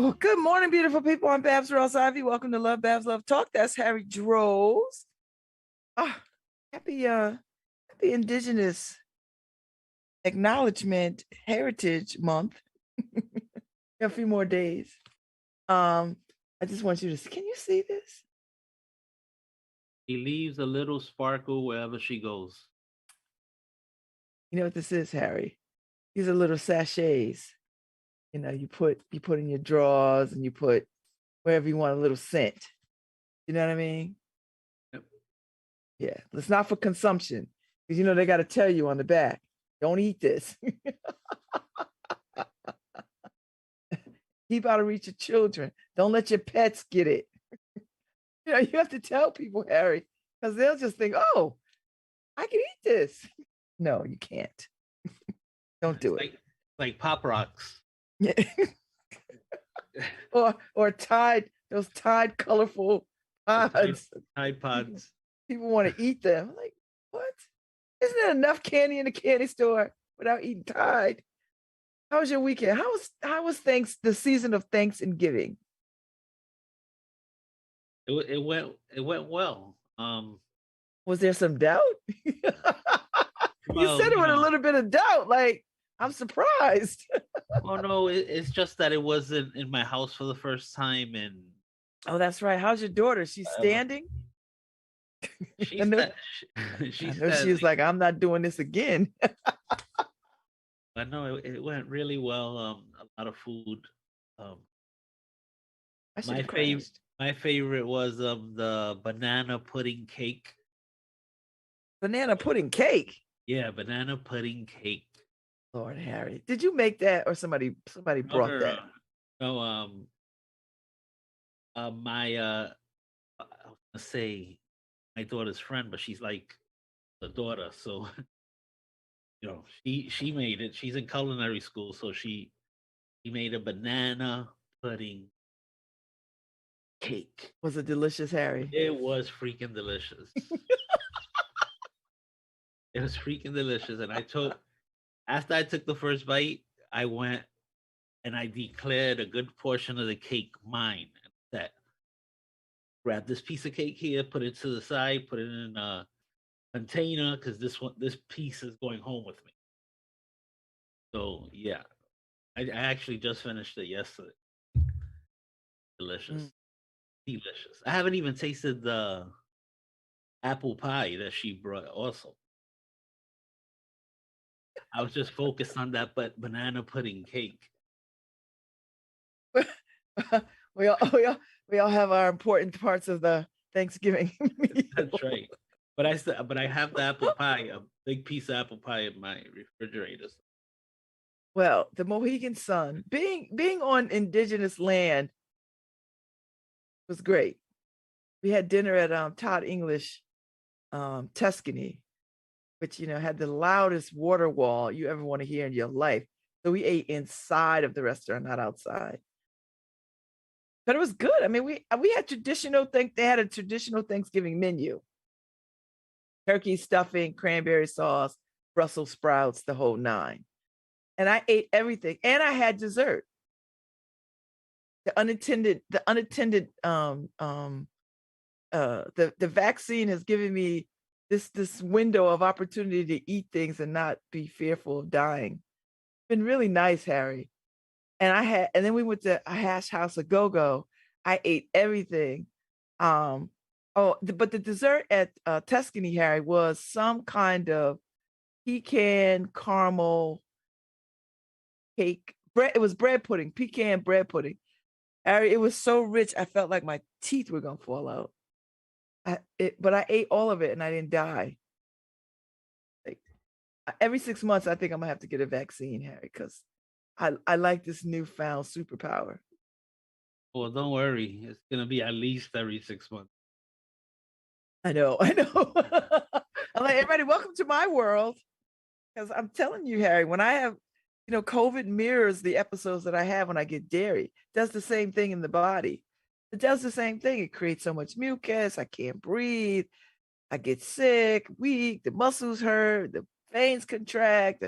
Oh, good morning, beautiful people. I'm Babz Rawls-Ivy. Welcome to LoveBabz, LoveTalk. That's Harry Droz. Ah, happy Indigenous Acknowledgement Heritage Month. A few more days. I just want you to see. Can you see this? He leaves a little sparkle wherever she goes. You know what this is, Harry? These are little sachets. You know, you put in your drawers and you put wherever you want a little scent. You know what I mean? Yep. Yeah, it's not for consumption because you know they got to tell you on the back, don't eat this. Keep out of reach of children. Don't let your pets get it. You know, you have to tell people, Harry, because they'll just think, oh, I can eat this. No, you can't. Don't do it. Like Pop Rocks. Yeah. or those Tide colorful pods. Tide Pods. People want to eat them. I'm like, what? Isn't there enough candy in the candy store without eating Tide? How was your weekend? How was the season of Thanksgiving? It went well. Was there some doubt? You said it with a little bit of doubt. Like, I'm surprised. Oh no, it's just that it wasn't in my house for the first time, and oh, that's right. How's your daughter? She's standing. She was like, I'm not doing this again. But no, it went really well. A lot of food. My favorite was the banana pudding cake. Banana pudding cake. Yeah, banana pudding cake. Lord Harry, did you make that or somebody brought that? No, I was gonna say my daughter's friend, but she's like the daughter, so you know, she made it. She's in culinary school, so she made a banana pudding cake. Was it delicious, Harry? It was freaking delicious. It was freaking delicious. And after I took the first bite, I went and I declared a good portion of the cake mine. That grab this piece of cake here, put it to the side, put it in a container because this piece is going home with me. So yeah, I actually just finished it yesterday. Delicious. Delicious. I haven't even tasted the apple pie that she brought also. I was just focused on that banana pudding cake. we all have our important parts of the Thanksgiving. That's right. But I have the apple pie, a big piece of apple pie in my refrigerator. Well, the Mohegan Sun, being on indigenous land was great. We had dinner at Todd English Tuscany, which had the loudest water wall you ever want to hear in your life. So we ate inside of the restaurant, not outside. But it was good. I mean, we had they had a traditional Thanksgiving menu. Turkey stuffing, cranberry sauce, Brussels sprouts, the whole nine. And I ate everything. And I had dessert. The vaccine has given me this window of opportunity to eat things and not be fearful of dying. It's been really nice, Harry. And then we went to a hash house a go-go. I ate everything. But the dessert at Tuscany, Harry, was some kind of pecan caramel cake. Bread. It was bread pudding, pecan bread pudding. Harry, it was so rich. I felt like my teeth were gonna fall out. But I ate all of it and I didn't die. Like, every 6 months, I think I'm gonna have to get a vaccine, Harry, because I like this newfound superpower. Well, don't worry. It's going to be at least every 6 months. I know. I'm like, everybody, welcome to my world. Because I'm telling you, Harry, when I have, COVID mirrors the episodes that I have when I get dairy. It does the same thing in the body. It does the same thing. It creates so much mucus. I can't breathe. I get sick, weak. The muscles hurt. The veins contract.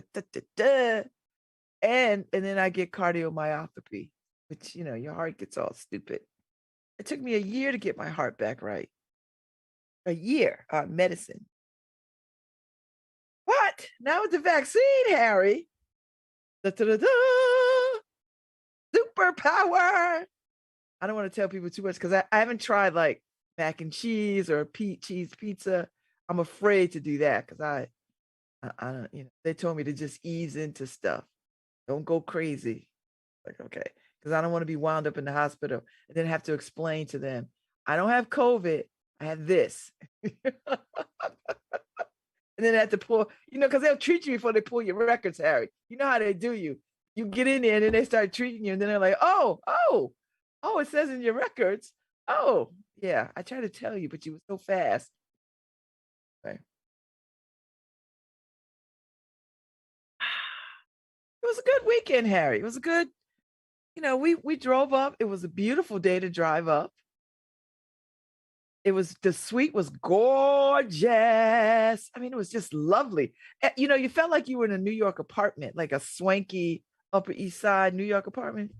And then I get cardiomyopathy, which, your heart gets all stupid. It took me a year to get my heart back right. A year on medicine. What? Now with the vaccine, Harry. Da, da, da, da. Superpower. I don't want to tell people too much because I haven't tried like mac and cheese or cheese pizza. I'm afraid to do that because I don't, they told me to just ease into stuff. Don't go crazy. Like, okay. Because I don't want to be wound up in the hospital and then have to explain to them, I don't have COVID. I have this. And then have to pull, because they'll treat you before they pull your records, Harry. You know how they do you. You get in there and then they start treating you, and then they're like, oh, it says in your records. Oh, yeah. I tried to tell you, but you were so fast. Okay. It was a good weekend, Harry. It was a good, we drove up. It was a beautiful day to drive up. The suite was gorgeous. I mean, it was just lovely. You felt like you were in a New York apartment, like a swanky Upper East Side New York apartment.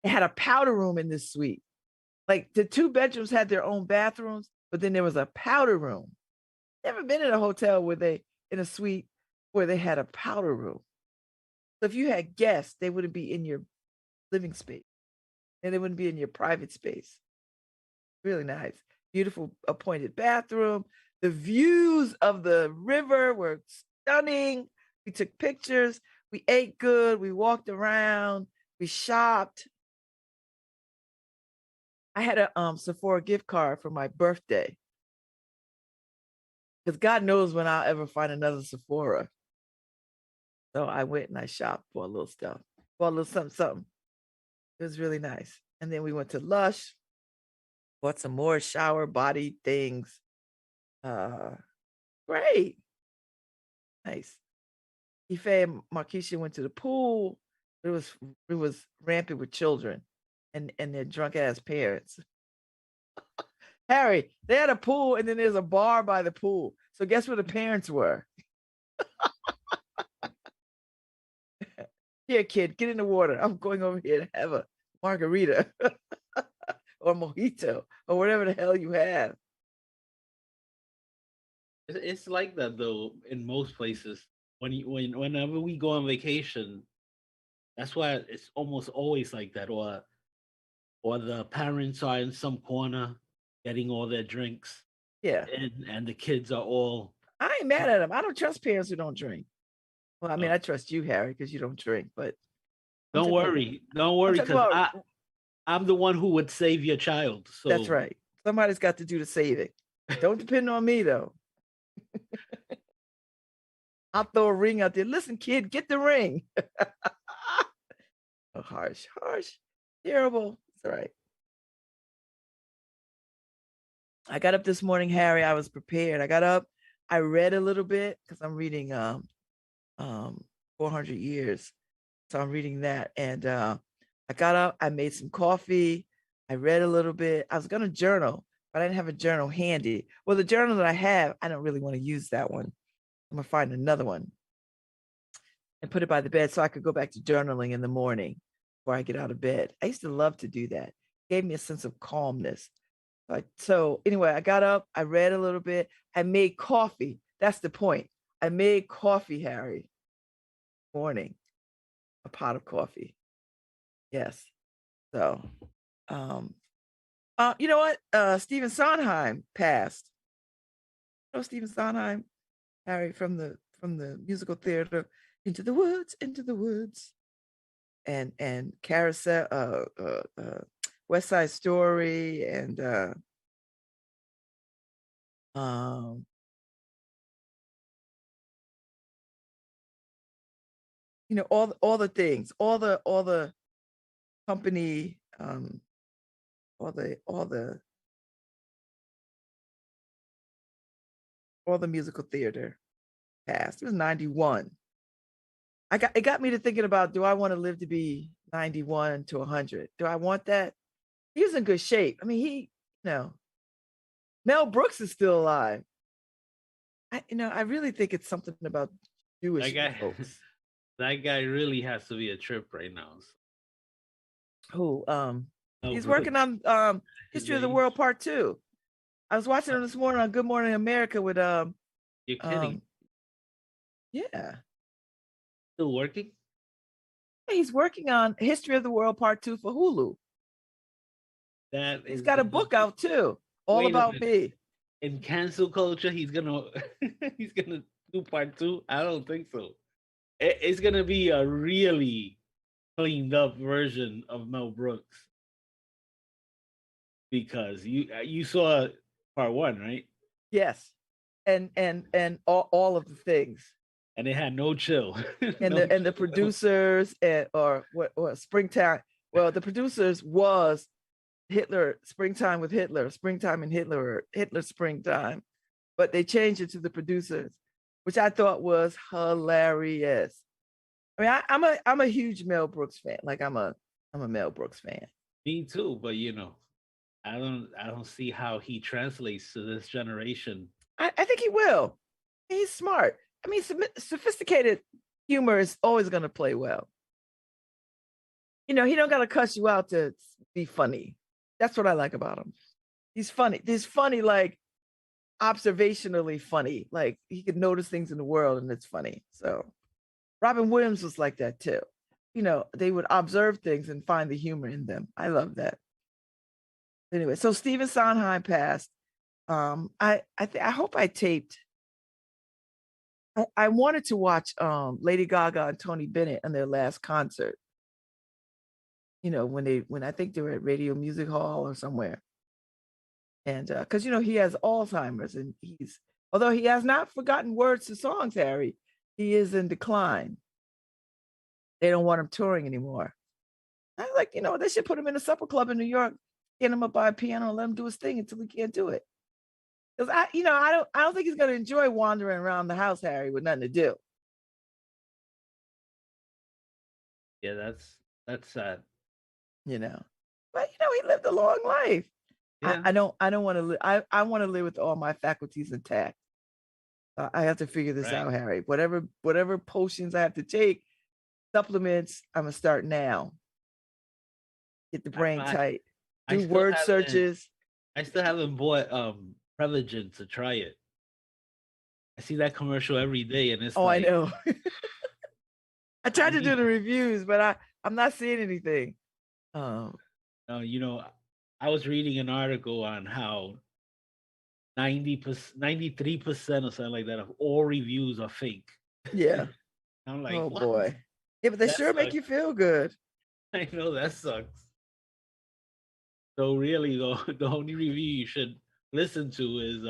It had a powder room in this suite. Like the 2 bedrooms had their own bathrooms, but then there was a powder room. Never been in a hotel in a suite where they had a powder room. So if you had guests, they wouldn't be in your living space and they wouldn't be in your private space. Really nice. Beautiful appointed bathroom. The views of the river were stunning. We took pictures. We ate good. We walked around. We shopped. I had a Sephora gift card for my birthday. Because God knows when I'll ever find another Sephora. So I went and I shopped for a little stuff. For a little something. It was really nice. And then we went to Lush. Bought some more shower body things. Great. Nice. Ife and Markeisha went to the pool. It was rampant with children and their drunk ass parents. Harry, they had a pool and then there's a bar by the pool. So guess where the parents were? Here, kid, get in the water. I'm going over here to have a margarita or mojito or whatever the hell you have. It's like that though in most places. Whenever we go on vacation, that's why it's almost always like that. Or the parents are in some corner getting all their drinks. Yeah. And the kids are all. I ain't mad at them. I don't trust parents who don't drink. Well, I mean, I trust you, Harry, because you don't drink, but don't worry, because I'm the one who would save your child. So that's right. Somebody's got to do the saving. Don't depend on me though. I'll throw a ring out there. Listen, kid, get the ring. Oh, harsh, terrible. It's all right. I got up this morning, Harry. I was prepared. I got up. I read a little bit because I'm reading 400 Years. So I'm reading that. And I got up. I made some coffee. I read a little bit. I was going to journal, but I didn't have a journal handy. Well, the journal that I have, I don't really want to use that one. I'm going to find another one and put it by the bed so I could go back to journaling in the morning before I get out of bed. I used to love to do that. It gave me a sense of calmness. So anyway, I got up, I read a little bit, I made coffee. That's the point. I made coffee, Harry. Morning. A pot of coffee. Yes. So you know what? Stephen Sondheim passed. You know Stephen Sondheim, Harry, from the musical theater Into the Woods. And Carousel, West Side Story, and all the things, all the company, all the musical theater passed. It was 91. It got me to thinking about, do I want to live to be 91 to 100? Do I want that? He was in good shape. I mean, Mel Brooks is still alive. I really think it's something about Jewish folks. That guy really has to be a trip right now. Who Mel he's Brooks. working on His History of the age. World Part 2. I was watching him this morning on Good Morning America with You're kidding. yeah. Still working? He's working on History of the World Part 2 for Hulu. That He's is got a gonna book out too, all wait a about minute. me. In cancel culture, he's gonna he's gonna do part two. I don't think so. It's gonna be a really cleaned up version of Mel Brooks because you saw part one, right? Yes. And all of the things. And it had no chill. And No the chill. producers and or what Springtime. Well, the producers was Hitler, Springtime with Hitler, Springtime and Hitler, or Hitler Springtime. But they changed it to the producers, which I thought was hilarious. I mean, I'm a huge Mel Brooks fan. Like I'm a Mel Brooks fan. Me too, but I don't see how he translates to this generation. I think he will. He's smart. I mean, sophisticated humor is always going to play well. He don't got to cuss you out to be funny. That's what I like about him. He's funny. He's funny, like observationally funny. Like he could notice things in the world and it's funny. So Robin Williams was like that too. They would observe things and find the humor in them. I love that. Anyway, so Stephen Sondheim passed. I hope I taped. I wanted to watch Lady Gaga and Tony Bennett on their last concert. When I think they were at Radio Music Hall or somewhere. And because he has Alzheimer's and although he has not forgotten words to songs, Harry, he is in decline. They don't want him touring anymore. I was like, they should put him in a supper club in New York, get him up by a piano and let him do his thing until he can't do it. Because I don't think he's gonna enjoy wandering around the house, Harry, with nothing to do. Yeah, that's sad. But he lived a long life. Yeah. I don't want to live. I want to live with all my faculties intact. I have to figure this out, Harry. Whatever potions I have to take, supplements, I'm gonna start now. Get the brain tight. Do word searches. I still haven't bought Prevagen to try it. I see that commercial every day, and it's I know. I tried to do the reviews, but I'm not seeing anything. I was reading an article on how 93% or something like that of all reviews are fake. Yeah. I'm like, oh what? Boy. Yeah, but they sure make you feel good. I know that sucks. So really, the only review you should listen to is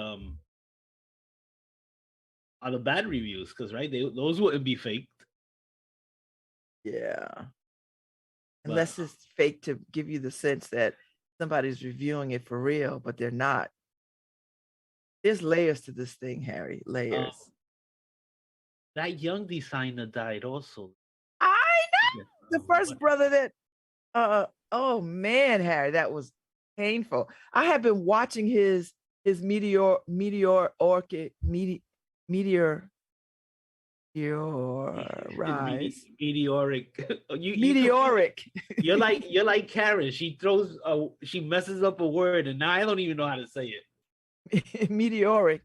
are the bad reviews, because those wouldn't be faked. Yeah. Unless it's fake to give you the sense that somebody's reviewing it for real, but they're not. There's layers to this thing, Harry. Layers. That young designer died also. I know. The first brother that oh man, Harry, that was painful. I have been watching his meteoric rise. Meteoric. Meteoric. You're like Karen. She messes up a word, and now I don't even know how to say it. Meteoric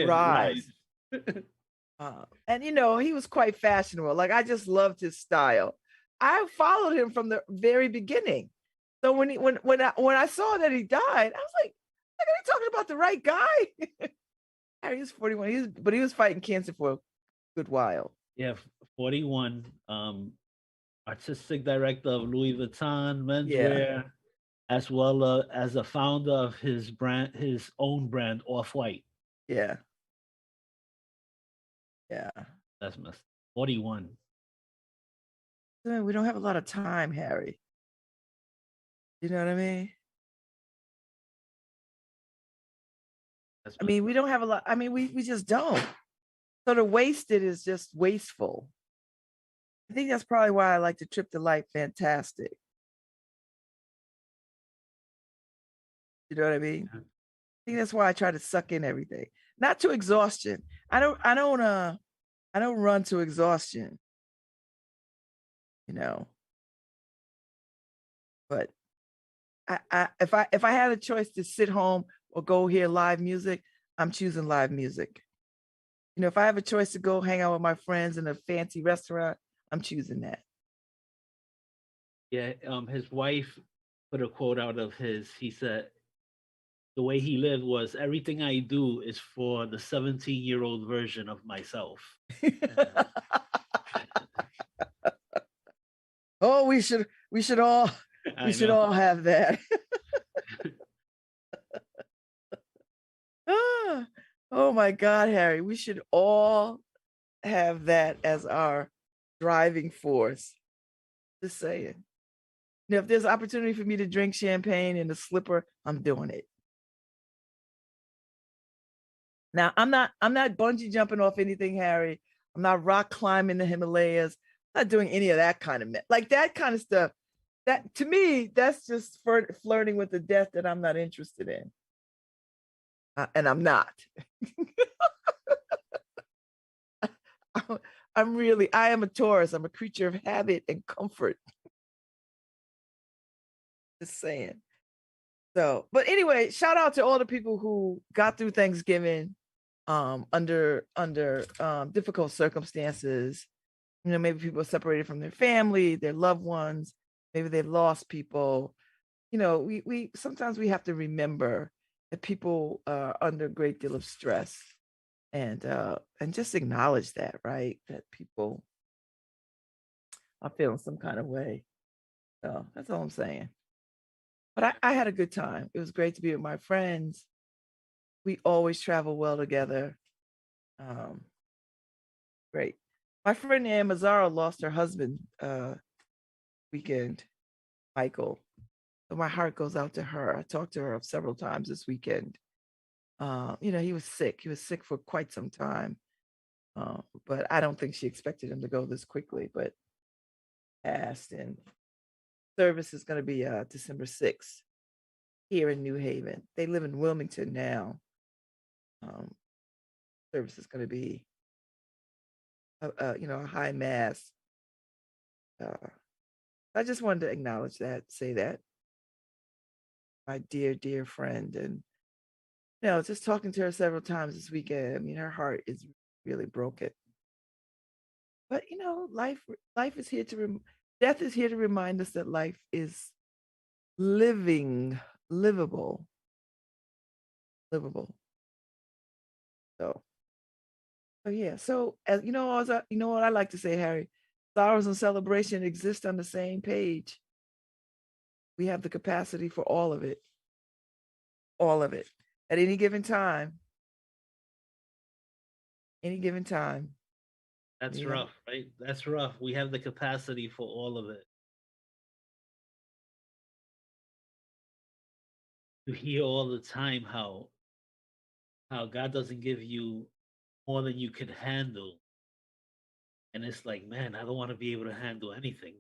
rise. And he was quite fashionable. Like I just loved his style. I followed him from the very beginning. So when I saw that he died, I was like, are you talking about the right guy? He was 41. But he was fighting cancer for a good while. Yeah, 41. Artistic director of Louis Vuitton menswear, as well as a founder of his own brand, Off-White. Yeah. That's messed. 41. We don't have a lot of time, Harry. You know what I mean? We don't have a lot. We just don't. So to waste it is just wasteful. I think that's probably why I like to trip the light fantastic. You know what I mean? I think that's why I try to suck in everything. Not to exhaustion. I don't run to exhaustion. But if I had a choice to sit home or go hear live music, I'm choosing live music. You know, if I have a choice to go hang out with my friends in a fancy restaurant, I'm choosing that. Yeah, his wife put a quote out of his. He said, "The way he lived was everything I do is for the 17-year-old version of myself." Oh, we should all we I should know. all have that. Ah, oh my God, Harry, we should all have that as our driving force. Just saying. Now, if there's opportunity for me to drink champagne in a slipper, I'm doing it. Now, I'm not bungee jumping off anything, Harry. I'm not rock climbing the Himalayas. I'm not doing any of that kind of like that kind of stuff. That to me, that's just flirting with the death that I'm not interested in, and I'm not. I am a Taurus. I'm a creature of habit and comfort. Just saying. So, but anyway, shout out to all the people who got through Thanksgiving under difficult circumstances. You know, maybe people are separated from their family, their loved ones, maybe they've lost people. You know, we sometimes we have to remember that people are under a great deal of stress and just acknowledge that, right? That people are feeling some kind of way. So that's all I'm saying. But I had a good time. It was great to be with my friends. We always travel well together. Um, great. My friend Ann Mazzaro lost her husband weekend, Michael. So my heart goes out to her. I talked to her several times this weekend. You know, he was sick. He was sick for quite some time. But I don't think she expected him to go this quickly, but asked. And service is going to be December 6th here in New Haven. They live in Wilmington now. Service is going to be a high mass. I just wanted to acknowledge that, say that, my dear, dear friend. And, just talking to her several times this weekend, I mean, her heart is really broken. But, life is here death is here to remind us that life is livable. So, yeah. So, as you know what I like to say, Harry, sorrows and celebration exist on the same page. We have the capacity for all of it. All of it. At any given time. Any given time. That's rough, right? That's rough. We have the capacity for all of it. You hear all the time how God doesn't give you more than you could handle. And it's like, man, I don't want to be able to handle anything.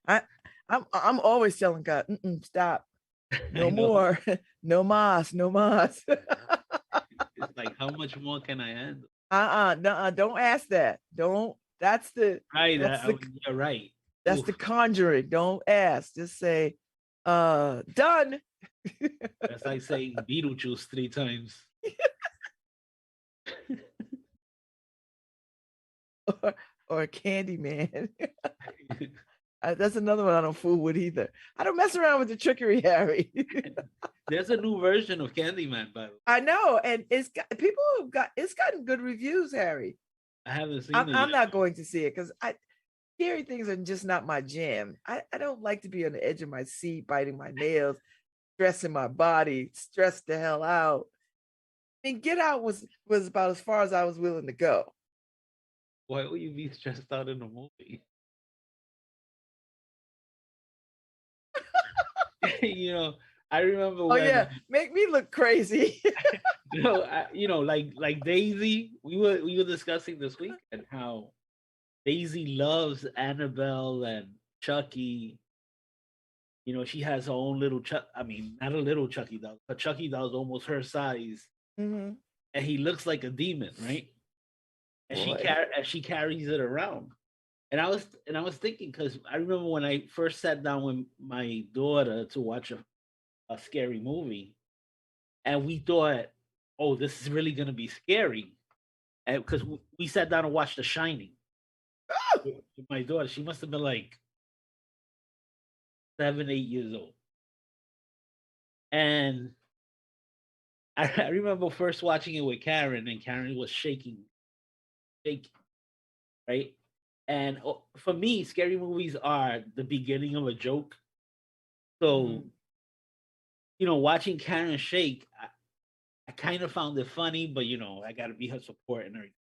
I'm always telling God, stop. No more. No mas, no mas. It's like, how much more can I handle? No, don't ask that. Don't. That's the Right. that's You're right. That's the conjuring. Don't ask. Just say, done. That's like saying Beetlejuice 3 times. or Candyman. That's another one I don't fool with either. I don't mess around with the trickery, Harry. There's a new version of Candyman, by the way. I know, and it's gotten good reviews, Harry. I haven't seen it. I'm not going to see it because scary things are just not my jam. I don't like to be on the edge of my seat, biting my nails, stressing my body, stressed the hell out. I mean, Get Out was about as far as I was willing to go. Why would you be stressed out in a movie? I remember. Oh yeah, make me look crazy. Like Daisy. We were discussing this week and how Daisy loves Annabelle and Chucky. She has her own little Chuck. I mean, not a little Chucky doll, but Chucky doll's almost her size, and he looks like a demon, right? And she carries it around. And I was thinking because I remember when I first sat down with my daughter to watch a scary movie, and we thought, "Oh, this is really gonna be scary," and because we sat down and watched The Shining with my daughter. She must have been like 7, 8 years old, and I remember first watching it with Karen, and Karen was shaking, right? And for me, scary movies are the beginning of a joke. So, Mhm. watching Karen shake, I kind of found it funny, but I got to be her support and everything.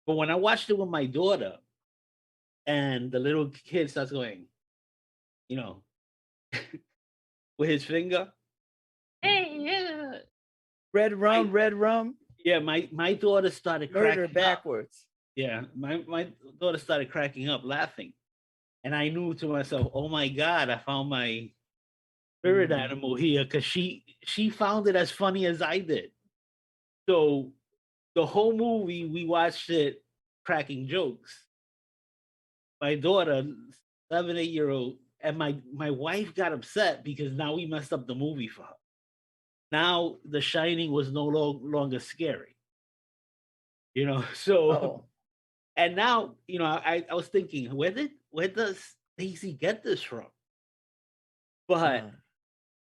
But when I watched it with my daughter, and the little kid starts going, you know, with his finger, hey, yeah, my Red rum, yeah, my daughter started murder cracking up. backwards. Yeah, my daughter started cracking up, laughing, and I knew to myself, "Oh my god, I found my spirit Mhm. animal here," because she found it as funny as I did. So the whole movie we watched it cracking jokes. My daughter, 7, 8 year old, and my wife got upset because now we messed up the movie for her. Now The Shining was no longer scary, So Oh, and now I was thinking, where does Daisy get this from? But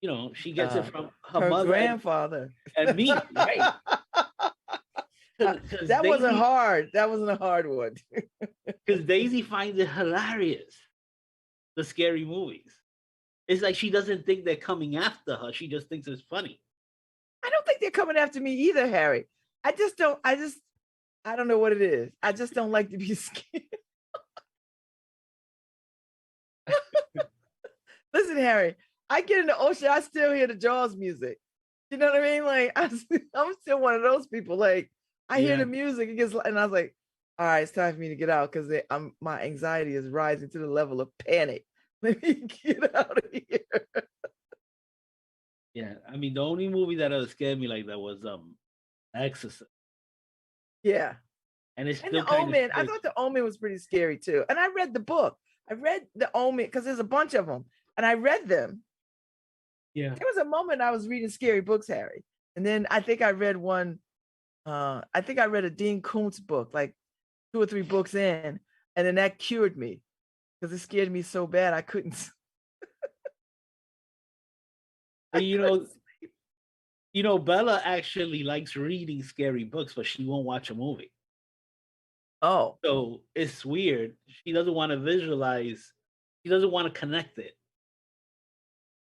uh, she gets it uh, from her her mother grandfather. and me, right? Because That wasn't Daisy hard. That wasn't a hard one. because Daisy finds it hilarious, the scary movies. It's like she doesn't think they're coming after her. She just thinks it's funny. I don't think they're coming after me either, Harry. I don't know what it is. I just don't like to be scared. Listen, Harry, I get in the ocean, I still hear the Jaws music. You know what I mean? Like I'm still one of those people. Like I hear Yeah. the music, and I was like, all right, it's time for me to get out because I'm my anxiety is rising to the level of panic. Let me get out of here. Yeah. I mean, the only movie that ever scared me like that was Exorcist. Yeah. And it's And still the kind of Omen, I scary. thought the Omen was pretty scary too. And I read the book. I read the Omen because there's a bunch of them, and I read them. Yeah. There was a moment I was reading scary books, Harry, and then I think I read one. I think I read a Dean Koontz book, like 2 or 3 books in, and then that cured me because it scared me so bad I couldn't. I And couldn't. Bella actually likes reading scary books, but she won't watch a movie. Oh, So it's weird. She doesn't want to visualize. She doesn't want to connect it.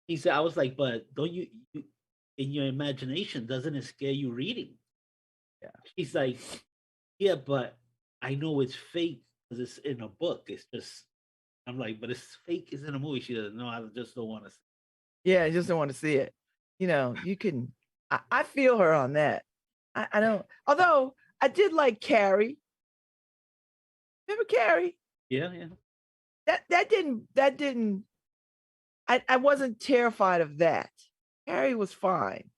He said, I was like, but don't you in your imagination, doesn't it scare you reading? yeah. She's like, yeah, but I know it's fake because it's in a book. It's just, I'm like, but it's fake. It's in a movie. She doesn't know. I just don't want to. Yeah, I just don't want to see it. You can. I feel her on that. I don't. Although I did like Carrie. Remember Carrie? Yeah, yeah. That didn't. I wasn't terrified of that. Carrie was fine,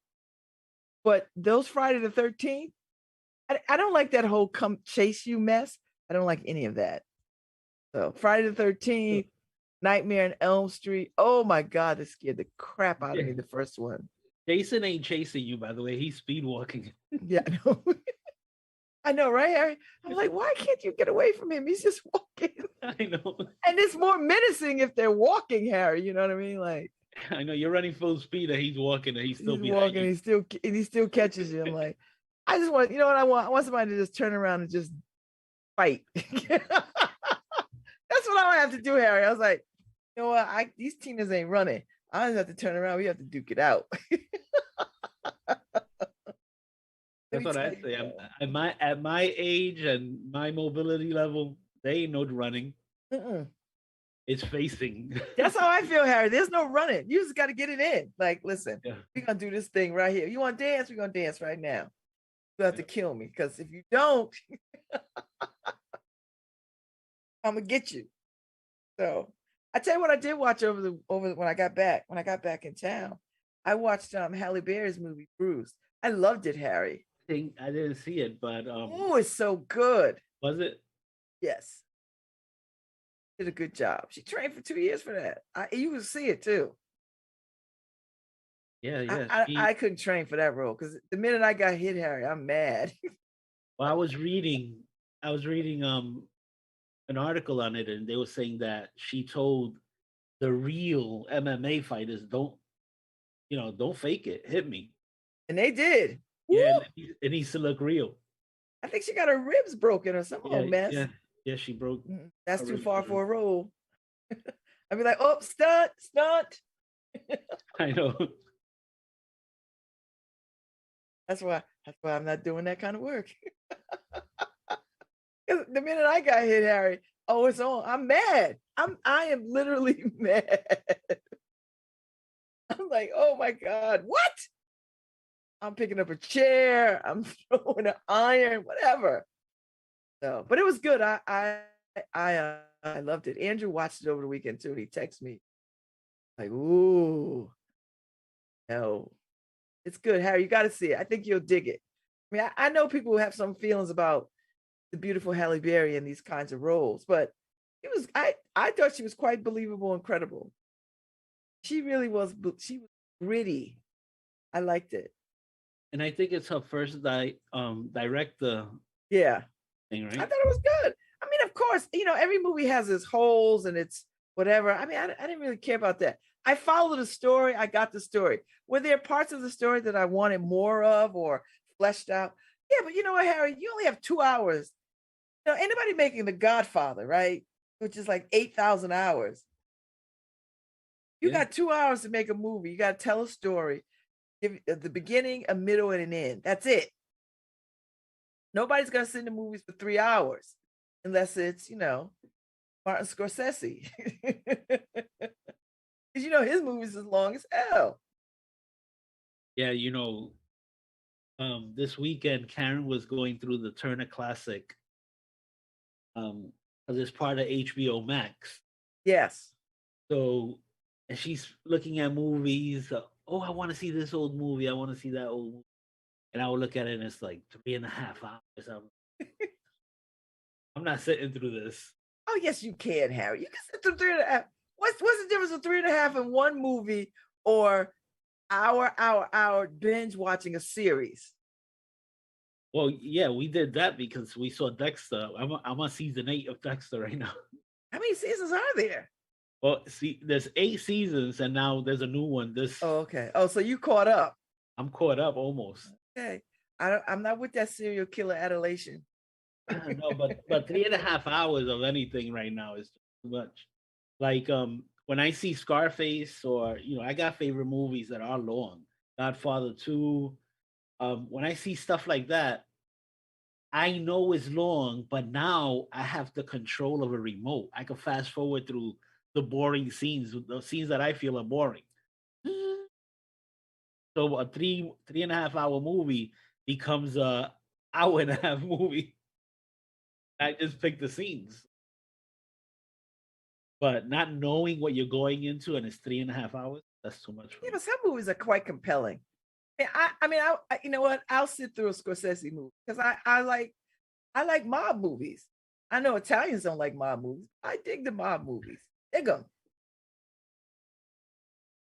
but those Friday the 13th, I don't like that whole come chase you mess. I don't like any of that. So Friday the So, 13th, Nightmare on Elm Street. Oh my God, that scared the crap out of yeah. me. The first one. Jason ain't chasing you, by the way. He's speed walking. Yeah, I know. I know, right, Harry? I'm like, why can't you get away from him? He's just walking. I know. And it's more menacing if they're walking, Harry. You know what I mean? Like I know you're running full speed and he's walking and he's still he's behind walking, you. he still catches you. I'm like, I just want, you know what I want? I want somebody to just turn around and just fight. That's what I have to do, Harry. I was like, you know what? These teenagers ain't running. I don't have to turn around. We have to duke it out. Let That's me what tell I you say. though. At my age and my mobility level, they ain't no running. Mm-mm. It's facing. That's how I feel, Harry. There's no running. You just got to get it in. Like, listen, Yeah. we're gonna do this thing right here. You want to dance? We're gonna dance right now. You have to Yeah. kill me because if you don't, I'm gonna get you. So I tell you what, I did watch over when I got back in town. I watched Halle Berry's movie Bruce. I loved it, Harry. I didn't see it, but Oh, it's so good. was it? Yes. did a good job. She trained for 2 years for that. You would see it too. Yeah, I yeah. I She I couldn't train for that role because the minute I got hit, Harry, I'm mad. well, I was reading an article on it, and they were saying that she told the real MMA fighters, don't, don't fake it. Hit me. And they did. Woo! Yeah, it needs to look real. I think she got her ribs broken or some Yeah, old mess. yeah, yeah. She broke That's her too ribs. far for a role. I'd be like, oh, stunt, stunt. I know. That's why I'm not doing that kind of work. 'Cause the minute I got hit, Harry, oh, it's on. I'm mad. I am literally mad. I'm like, oh my God, what? I'm picking up a chair, I'm throwing an iron, whatever. So, but it was good. I loved it. Andrew watched it over the weekend too. He texted me like, ooh, no. It's good, Harry. You got to see it. I think you'll dig it. I mean, I know people who have some feelings about the beautiful Halle Berry in these kinds of roles, but I thought she was quite believable and credible. She really was. She was gritty. I liked it. And I think it's her first director Yeah, thing, I right? thought it was good. I mean, of course, every movie has its holes and its whatever. I mean, I didn't really care about that. I followed the story. I got the story. Were there parts of the story that I wanted more of or fleshed out? Yeah, but you know what, Harry? You only have 2 hours. Anybody making The Godfather, right? Which is like 8,000 hours. You Yeah. got 2 hours to make a movie. You got to tell a story, give the beginning, a middle, and an end. That's it. Nobody's going to sit in the movies for 3 hours unless it's, Martin Scorsese. Because his movies is long as hell. Yeah, this weekend Karen was going through the Turner Classic, because it's part of HBO Max. Yes. So, and she's looking at movies. Oh, I want to see this old movie. I want to see that old movie. And I would look at it and it's like 3.5 hours. I'm not sitting through this. Oh, yes, you can, Harry. You can sit through 3.5. What's the difference of 3.5 in one movie or hour binge watching a series? Well, yeah, we did that because we saw Dexter. I'm on season 8 of Dexter right now. How many seasons are there? Well, see, there's 8 seasons and now there's a new one. Oh, okay. Oh, so you caught up. I'm caught up almost. Okay. I'm not with that serial killer adulation. No, but 3.5 hours of anything right now is too much. Like when I see Scarface, or I got favorite movies that are long. Godfather 2. When I see stuff like that, I know it's long, but now I have the control of a remote. I can fast forward through the boring scenes, the scenes that I feel are boring. So a 3.5 hour movie becomes a hour and a half movie. I just pick the scenes. But not knowing what you're going into and it's 3.5 hours, that's too much for Yeah, me. but some movies are quite compelling. You know what? I'll sit through a Scorsese movie because I like mob movies. I know Italians don't like mob movies. I dig the mob movies. Dig them.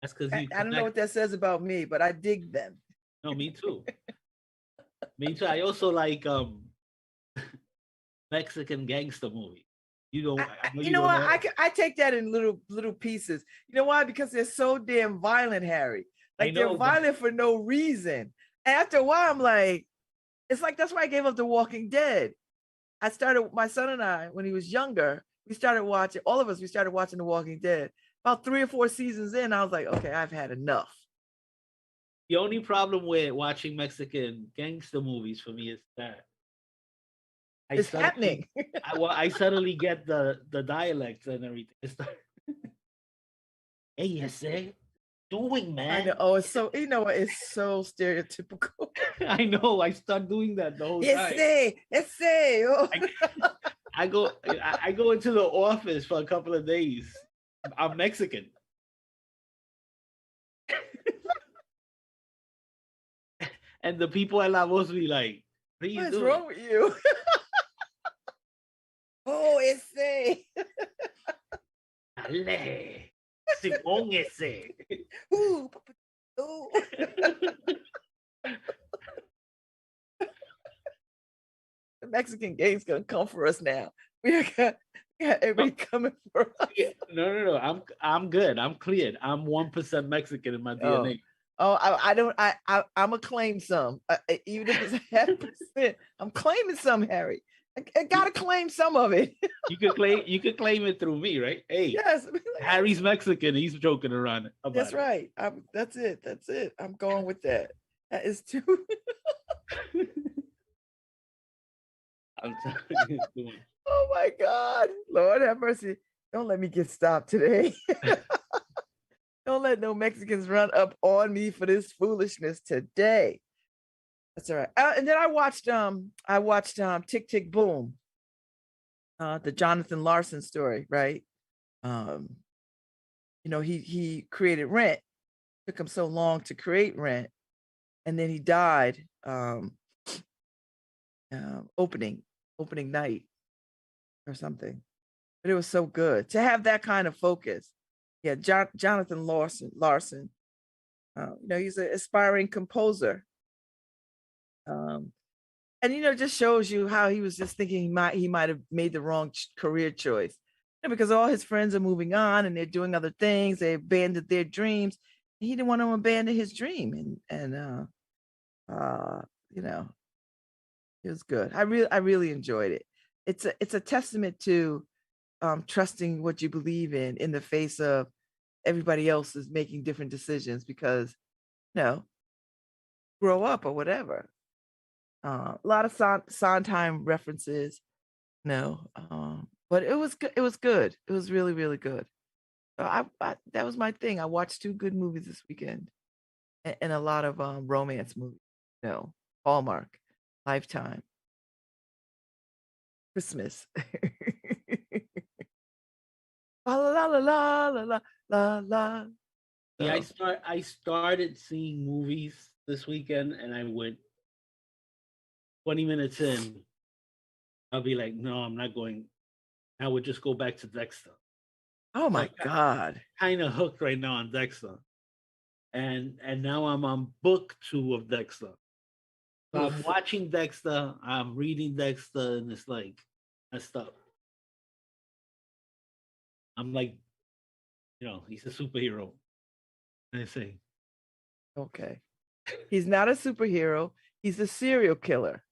That's because I you don't know connect. what that says about me, but I dig them. No, me too. Me too. I also like Mexican gangster movies. I know You you know don't what? know. I take that in little pieces. You know why? Because they're so damn violent, Harry. I Like they're know, but violent for no reason. And after a while, I'm like, it's like that's why I gave up The Walking Dead. My son and I, when he was younger, we started watching, all of us, we started watching The Walking Dead. About 3 or 4 seasons in, I was like, okay, I've had enough. the only problem with watching Mexican gangster movies for me is that I It's suddenly, happening. I suddenly get the dialects and everything. Hey, you say, doing, I know. man? Oh, it's so, it's so stereotypical. I know. I start doing that the whole time. Esse. Oh. I go into the office for a couple of days. I'm Mexican. And the people at La Voz be like, what are you What is doing? wrong with you? Oh, ese. Ale, Simón ese. Ooh, ooh. The Mexican gang's gonna come for us now. We got No, everybody coming for us. yeah, no. I'm good. I'm cleared. I'm 1% Mexican in my Oh, DNA. oh, I don't. I'm gonna claim some, even if it's 0.5%. I'm claiming some, Harry. I You, gotta claim some of it. you could claim it through me, right? Hey, Yes, Harry's Mexican. He's joking around that's about it. right. That's it. That's it. I'm going with that. That is too. I'm telling you, too much. Oh my God, Lord have mercy. Don't let me get stopped today. Don't let no Mexicans run up on me for this foolishness today. That's all right. And then I watched Tick Tick Boom, the Jonathan Larson story, right? Um, he created Rent. Took him so long to create Rent, and then he died opening night or something. But it was so good to have that kind of focus. Yeah, Jonathan Larson. He's an aspiring composer. Um, and just shows you how he was just thinking he might have made the wrong career choice. Because all his friends are moving on and they're doing other things, they abandoned their dreams. He didn't want to abandon his dream, and uh, you know, it was good. I really enjoyed it. It's a testament to trusting what you believe in the face of everybody else is making different decisions because you know grow up or whatever. A lot of Sondheim references. No, but it was good. It was good. It was really, really good. I that was my thing. I watched two good movies this weekend, and a lot of romance movies. Hallmark, Lifetime, Christmas. La la la la la la la la. Yeah, So, I started seeing movies this weekend, and I went 20 minutes in. I'll be like, no, I'm not going. I would just go back to Dexter. oh So I my God. kind of hooked right now on Dexter, and now I'm on book 2 of Dexter. So I'm Oof. watching Dexter, I'm reading Dexter, and it's like messed up. I'm like, he's a superhero. And I say, Okay. He's not a superhero. He's a serial killer.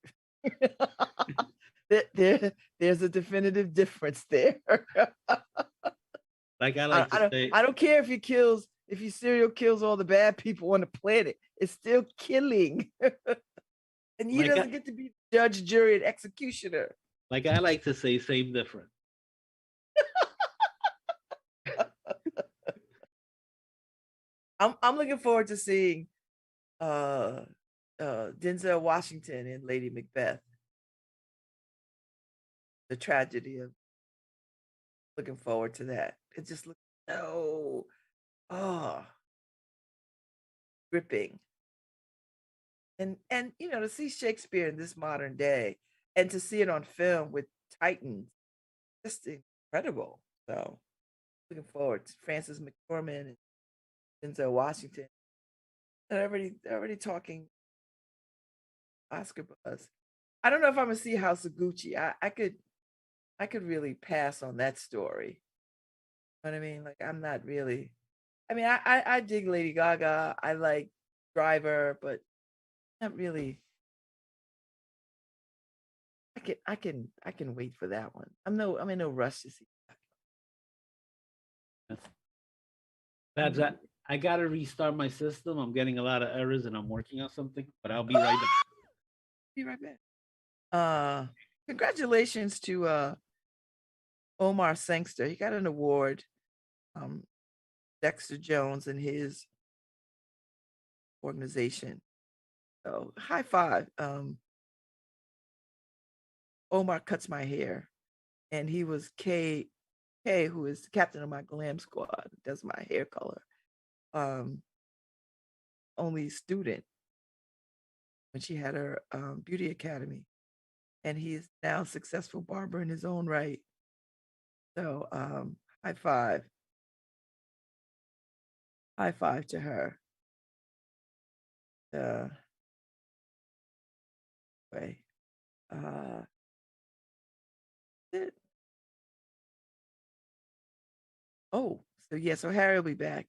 There's a definitive difference there. like I I, like to I don't say, I don't care if he serial kills all the bad people on the planet. It's still killing. And he like I, doesn't get to be judge, jury, and executioner. like I like to say, same different. I'm looking forward to seeing uh Denzel Washington in Lady Macbeth. The tragedy of looking forward to that. It just looks so oh gripping. And to see Shakespeare in this modern day and to see it on film with Titans, just incredible. So looking forward to Francis McDormand and Denzel Washington. They're already talking Oscar buzz. I don't know if I'm gonna see House of Gucci. I could really pass on that story. You know what I mean? Like I'm not really. I mean, I dig Lady Gaga. I like Driver, but not really. I can wait for that one. I'm in no rush to see that. Babs, Mhm. I gotta restart my system. I'm getting a lot of errors, and I'm working on something. But I'll be right back. Be right back. Uh, Congratulations to Omar Sangster. He got an award. Um, Dexter Jones and his organization. So high five. Omar cuts my hair, and he was K, who is the captain of my glam squad, does my hair color. Um, Only student when she had her beauty academy, and he is now a successful barber in his own right. So, high five, high five to her. Uh, way. Uh, it, oh, so yeah, so Harry will be back.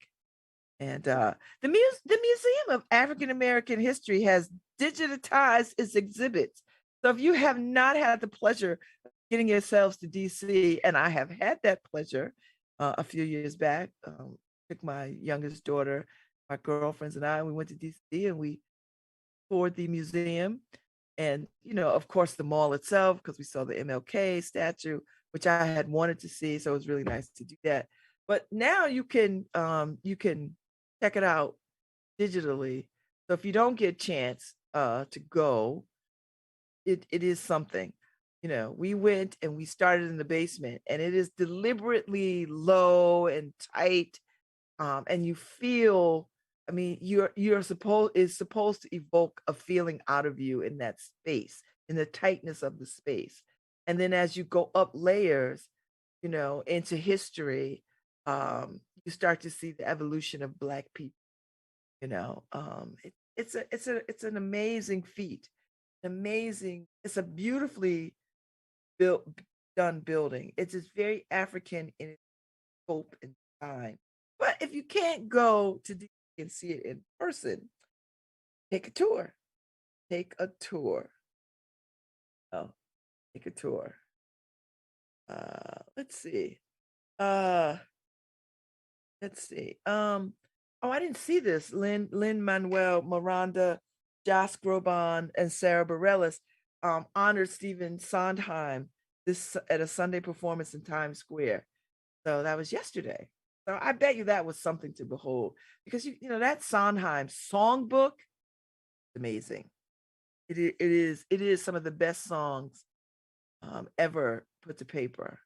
And the Museum of African American History has digitized its exhibits. So if you have not had the pleasure of getting yourselves to DC, and I have had that pleasure a few years back, took my youngest daughter, my girlfriends, and I, we went to DC and we toured the museum. And, of course, the mall itself, because we saw the MLK statue, which I had wanted to see. So it was really nice to do that. But now you can check it out digitally. So if you don't get a chance to go, it is something. We went and we started in the basement, and it is deliberately low and tight, and you feel, I mean, supposed to evoke a feeling out of you in that space, in the tightness of the space. And then as you go up layers, into history, you start to see the evolution of Black people. It's an amazing feat. Amazing. It's a beautifully built done building. It's just very African in its scope and time. But if you can't go to DC and see it in person, take a tour. Take a tour. Oh, take a tour. Let's see. Uh, let's see. Oh, I didn't see this. Lynn Manuel Miranda, Joss Groban, and Sarah Bareilles honored Stephen Sondheim this at a Sunday performance in Times Square. So that was yesterday. So I bet you that was something to behold because that Sondheim songbook, amazing. It is some of the best songs ever put to paper.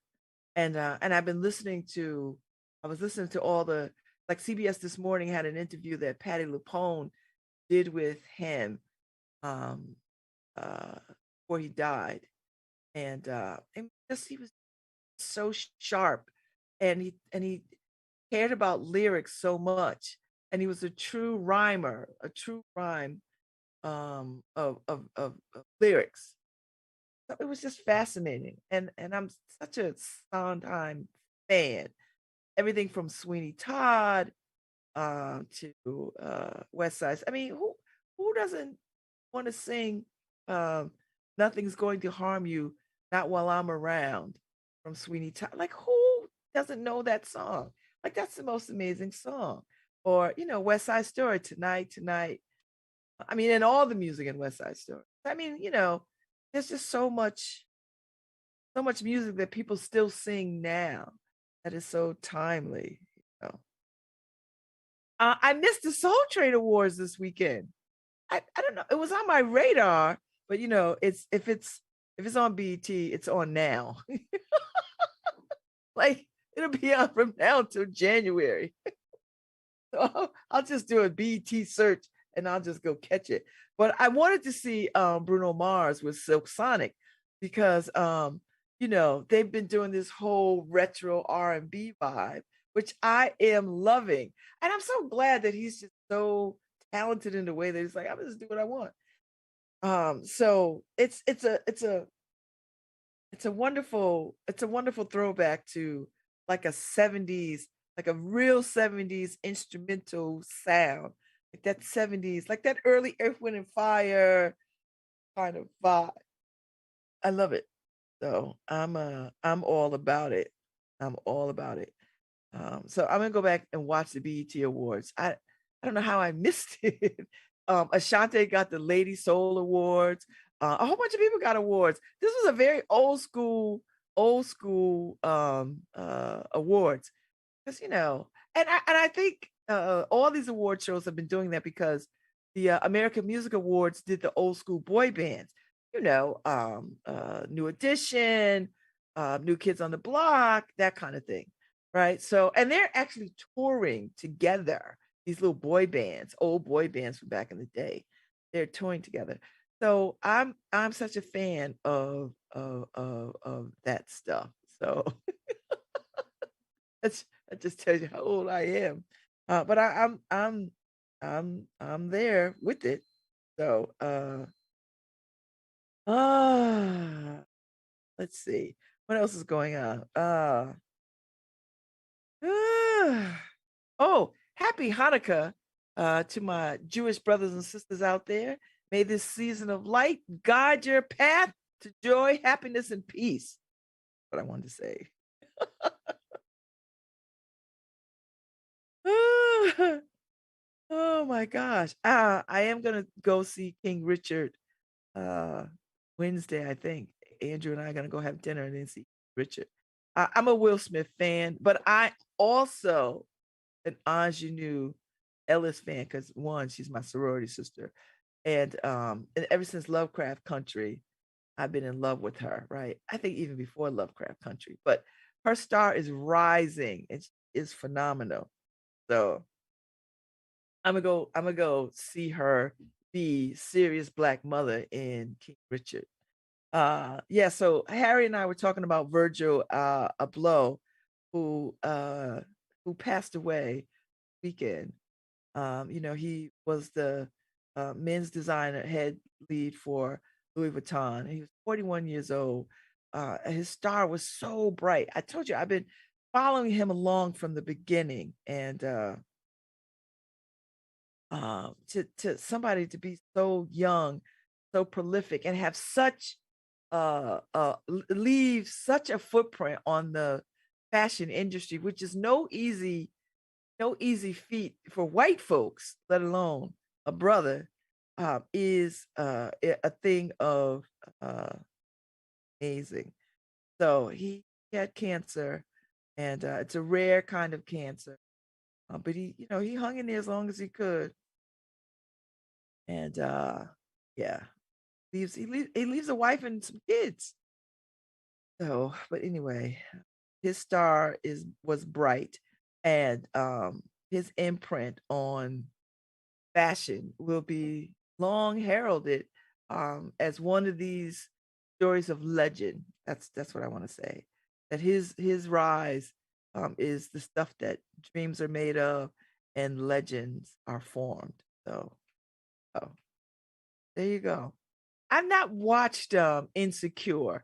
And I've been listening to I was listening to all the, like, CBS this morning had an interview that Patty LuPone did with him um uh before he died. And just he was so sharp, and he cared about lyrics so much, and he was a true rhymer, a true rhyme of lyrics. So it was just fascinating, and I'm such a Sondheim fan. Everything from Sweeney Todd to West Side. I mean, who doesn't want to sing "Nothing's Going to Harm You, Not While I'm Around" from Sweeney Todd? Like, who doesn't know that song? Like, that's the most amazing song. Or West Side Story, "Tonight, Tonight." I mean, and all the music in West Side Story. I mean, there's just so much music that people still sing now that is so timely. I missed the Soul Train Awards this weekend. I don't know. It was on my radar, but it's if it's on BET, it's on now. Like, it'll be on from now until January. So I'll just do a BET search and I'll just go catch it. But I wanted to see Bruno Mars with Silk Sonic because they've been doing this whole retro R&B vibe, which I am loving. And I'm so glad that he's just so talented in the way that he's like, I'm just do what I want. So it's a wonderful throwback to like a 70s, like a real 70s instrumental sound, like that 70s, like that early Earth, Wind and Fire kind of vibe. I love it. So I'm all about it. I'm all about it. So I'm gonna go back and watch the BET Awards. I don't know how I missed it. Ashanti got the Lady Soul Awards. A whole bunch of people got awards. This was a very old school awards. Because and I think all these award shows have been doing that because the American Music Awards did the old school boy bands. New Edition, New Kids on the Block, that kind of thing, right? So, and they're actually touring together. These little boy bands, old boy bands from back in the day, they're touring together. So I'm such a fan of that stuff. So that just tells you how old I am. But I'm there with it. So uh let's see. What else is going on? Oh, happy Hanukkah to my Jewish brothers and sisters out there. May this season of light guide your path to joy, happiness, and peace. What I wanted to say. Oh my gosh. I am gonna go see King Richard uh Wednesday, I think. Andrew and I are gonna go have dinner and then see Richard. I'm a Will Smith fan, but I also an ingenue Ellis fan because one, she's my sorority sister. And ever since Lovecraft Country, I've been in love with her, right? I think even before Lovecraft Country, but her star is rising. It's is phenomenal. So I'm gonna go see her be serious black mother in King Richard. Yeah, so Harry and I were talking about Virgil Abloh, who uh who passed away weekend. He was the men's designer head lead for Louis Vuitton. He was 41 years old. His star was so bright. I told you I've been following him along from the beginning, and to somebody to be so young, so prolific, and have such leave such a footprint on the fashion industry, which is no easy feat for white folks, let alone a brother, is a thing of uh, amazing. So he had cancer, and it's a rare kind of cancer. But he hung in there as long as he could, and yeah, he leaves a wife and some kids. So, but anyway, his star was bright, and his imprint on fashion will be long heralded as one of these stories of legend. That's what I want to say. That his rise is the stuff that dreams are made of and legends are formed. So, oh, there you go. I've not watched Insecure.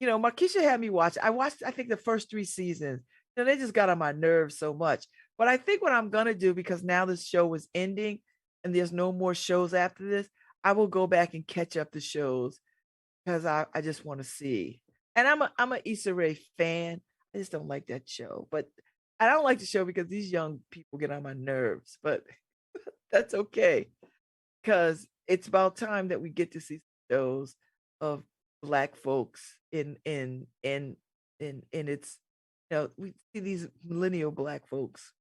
Markeisha had me watch. I watched, I think, the first 3 seasons. They just got on my nerves so much. But I think what I'm gonna do, because now this show is ending and there's no more shows after this, I will go back and catch up the shows because I just want to see. And I'm a Issa Rae fan. I just don't like that show. But I don't like the show because these young people get on my nerves. But that's okay because it's about time that we get to see shows of black folks in its we see these millennial black folks.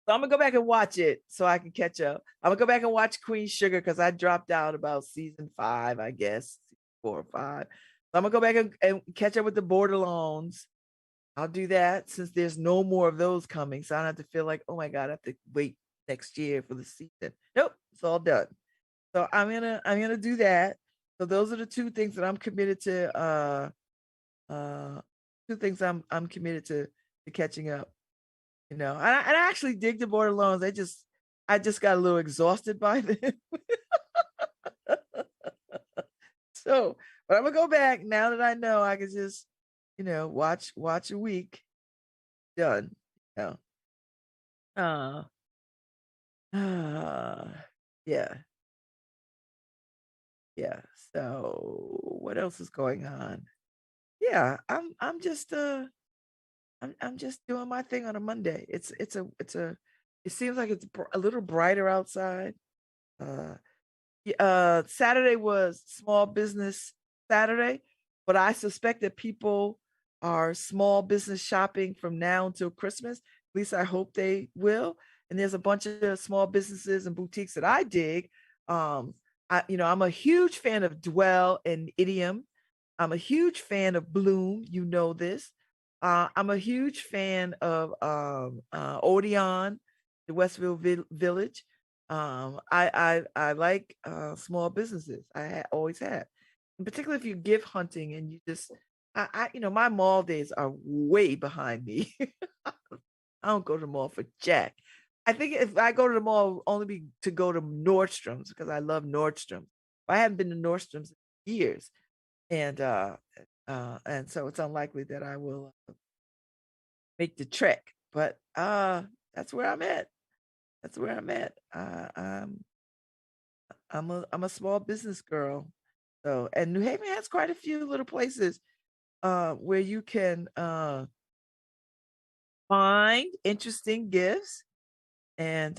So I'm gonna go back and watch it so I can catch up. I'm gonna go back and watch Queen Sugar because I dropped out about season 5, I guess, 4 or 5. So I'm gonna go back and catch up with the Borderlones. I'll do that since there's no more of those coming. So I don't have to feel like, oh my God, I have to wait next year for the season. Nope, it's all done. So I'm gonna do that. So those are the two things that I'm committed to. Uh, two things I'm committed to catching up. And I actually dig the Border Loans. I just got a little exhausted by them. So, but I'm gonna go back now that I know I can just, watch a week. Done. You uh, uh, yeah, yeah. So what else is going on? Yeah, I'm just doing my thing on a Monday. It seems like it's a little brighter outside. Uh Saturday was small business Saturday, but I suspect that people are small business shopping from now until Christmas. At least I hope they will. And there's a bunch of small businesses and boutiques that I dig. I'm a huge fan of Dwell and Idiom. I'm a huge fan of Bloom. You know this. I'm a huge fan of Odeon, the Westville Village. I like small businesses. Always have, and particularly if you give hunting and you just my mall days are way behind me. I don't go to the mall for jack. I think if I go to the mall, it'll only be to go to Nordstrom's because I love Nordstrom's. I haven't been to Nordstrom's in years, and so it's unlikely that I will make the trek. But that's where I'm at. That's where I'm at. I'm a small business girl. So, and New Haven has quite a few little places where you can find interesting gifts and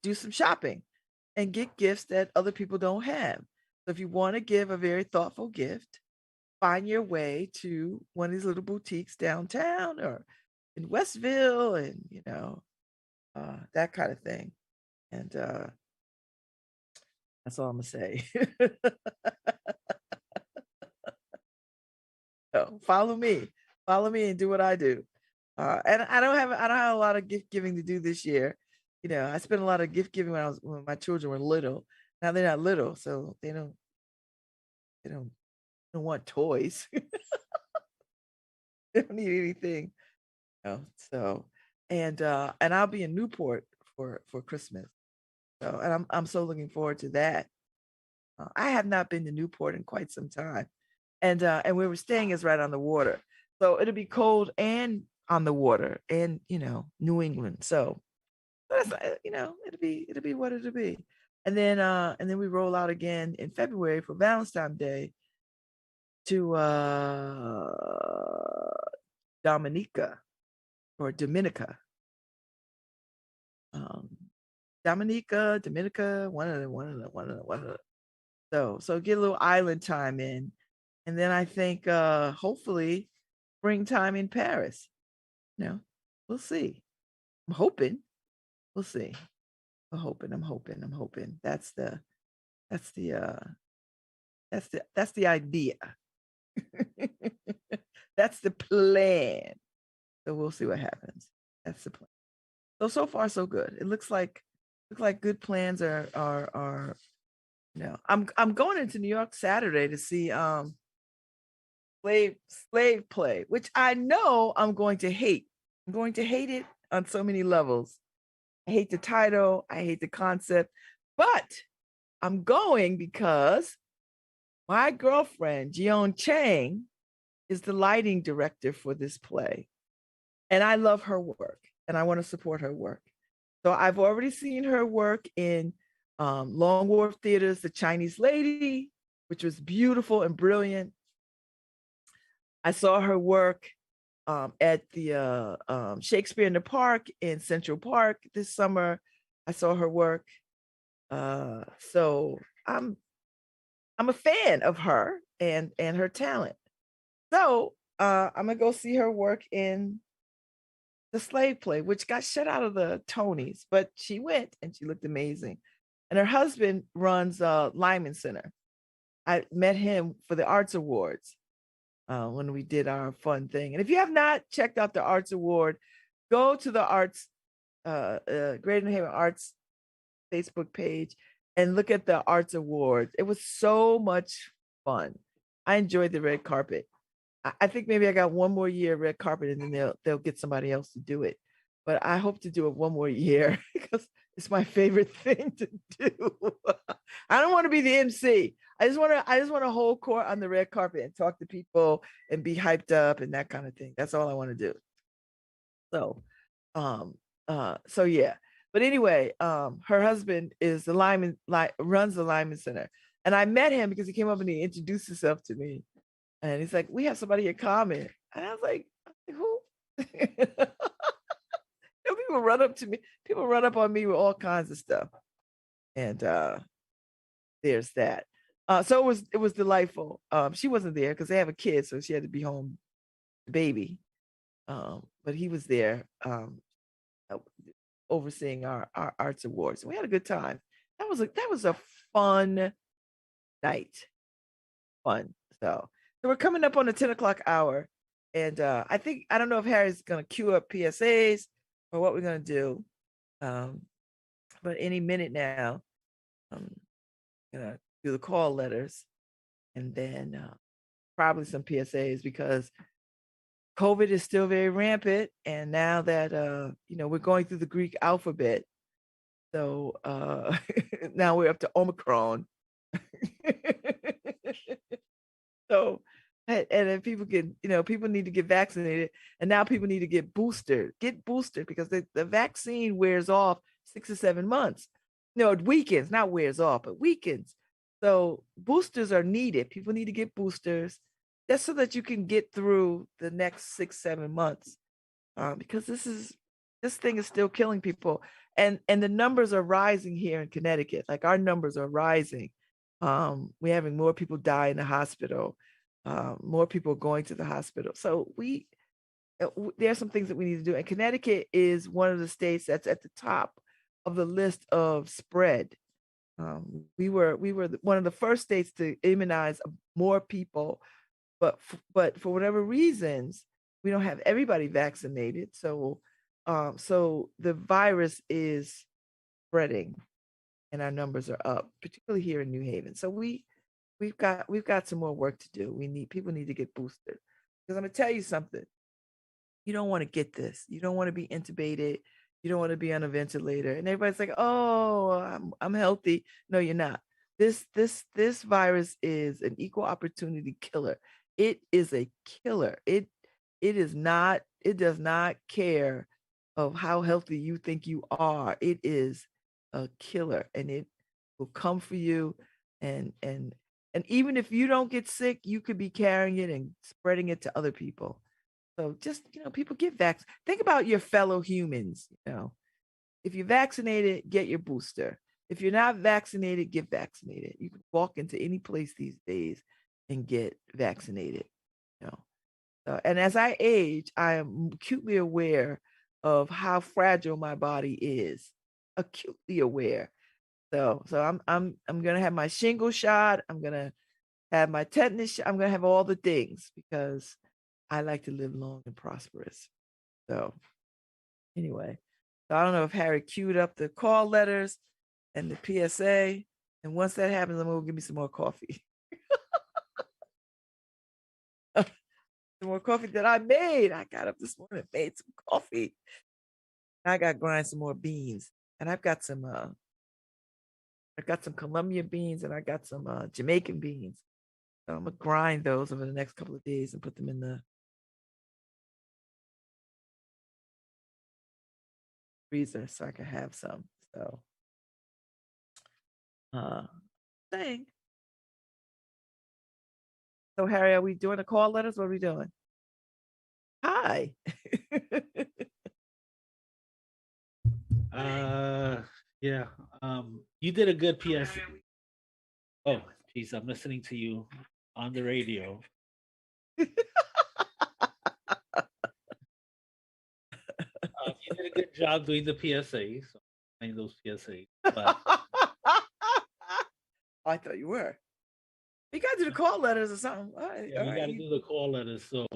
do some shopping and get gifts that other people don't have. So if you want to give a very thoughtful gift, find your way to one of these little boutiques downtown or in Westville and that kind of thing. And that's all I'm gonna say. So follow me. Follow me and do what I do. And I don't have a lot of gift giving to do this year. I spent a lot of gift giving when my children were little. Now they're not little, so they don't want toys. They don't need anything. So and I'll be in Newport for Christmas. So and I'm so looking forward to that. I have not been to Newport in quite some time. And where we're staying is right on the water. So it'll be cold and on the water and New England. So that's it'll be what it'll be. And then we roll out again in February for Valentine's Day to Dominica or Dominica. Um Dominica, one of the. So get a little island time in. And then I think hopefully springtime in Paris. We'll see. I'm hoping. We'll see. I'm hoping. That's the idea. That's the plan. So we'll see what happens. That's the plan. So far so good. It looks like good plans are I'm going into New York Saturday to see slave play, which I know I'm going to hate. I'm going to hate it on so many levels. I hate the title, I hate the concept, but I'm going because my girlfriend, Jeon Chang, is the lighting director for this play. And I love her work and I want to support her work. So I've already seen her work in Long Wharf Theater's The Chinese Lady, which was beautiful and brilliant. I saw her work at the Shakespeare in the Park in Central Park this summer. I saw her work. So I'm a fan of her and her talent. So I'm gonna go see her work in the slave play, which got shut out of the Tonys, but she went and she looked amazing. And her husband runs Lyman Center. I met him for the Arts Awards when we did our fun thing. And if you have not checked out the Arts Award, go to the Arts, Greater New Haven Arts Facebook page and look at the Arts Awards. It was so much fun. I enjoyed the red carpet. I think maybe I got one more year red carpet and then they'll get somebody else to do it. But I hope to do it one more year because it's my favorite thing to do. I don't want to be the MC. I just want to hold court on the red carpet and talk to people and be hyped up and that kind of thing. That's all I want to do. So so yeah. But anyway, her husband is the Lyman, runs the Lyman Center. And I met him because he came up and he introduced himself to me. And he's like, we have somebody in common. And I was like, who? People run up to me. People run up on me with all kinds of stuff. And there's that. So it was delightful. She wasn't there because they have a kid, so she had to be home, baby. But he was there overseeing our arts awards. We had a good time. That was a fun night. Fun. So we're coming up on the 10 o'clock hour. And I don't know if Harry's gonna queue up PSAs or what we're gonna do. But any minute now, I'm gonna do the call letters. and then probably some PSAs because COVID is still very rampant. And now that, we're going through the Greek alphabet, so now we're up to Omicron. So, and then people need to get vaccinated, and now people need to get boosted. Get boosted because the vaccine wears off 6 or 7 months. No, it weakens, not wears off, but weakens. So boosters are needed. People need to get boosters just so that you can get through the next 6, 7 months. Because this thing is still killing people, and the numbers are rising here in Connecticut. Like our numbers are rising. We're having more people die in the hospital, more people going to the hospital. So there are some things that we need to do. And Connecticut is one of the states that's at the top of the list of spread. We were one of the first states to immunize more people, but for whatever reasons, we don't have everybody vaccinated. So the virus is spreading, and our numbers are up, particularly here in New Haven. So we've got some more work to do. People need to get boosted, because I'm gonna tell you something. You don't want to get this. You don't want to be intubated. You don't want to be on a ventilator. And everybody's like, "Oh, I'm healthy." No, you're not. This virus is an equal opportunity killer. It is a killer. It does not care of how healthy you think you are. It is a killer, and it will come for you. And even if you don't get sick, you could be carrying it and spreading it to other people. So just, people get vaccinated. Think about your fellow humans. If you're vaccinated, get your booster. If you're not vaccinated, get vaccinated. You can walk into any place these days and get vaccinated. And as I age, I am acutely aware of how fragile my body is. Acutely aware. So I'm gonna have my shingle shot. I'm gonna have my tetanus shot. I'm gonna have all the things because I like to live long and prosperous. So anyway, so I don't know if Harry queued up the call letters and the PSA. And once that happens, I'm gonna give me some more coffee. Some more coffee that I made. I got up this morning, made some coffee. I got to grind some more beans, and I've got some Colombian beans, and I got some Jamaican beans. So I'm gonna grind those over the next couple of days and put them in the freezer so I can have some. So, thing. So Harry, are we doing the call letters? What are we doing? Hi. Yeah. You did a good PS. Oh, geez, I'm listening to you on the radio. You did a good job doing the PSAs, playing those PSAs. But I thought you were. You got to do the call letters or something. All right, yeah, we got to do the call letters. So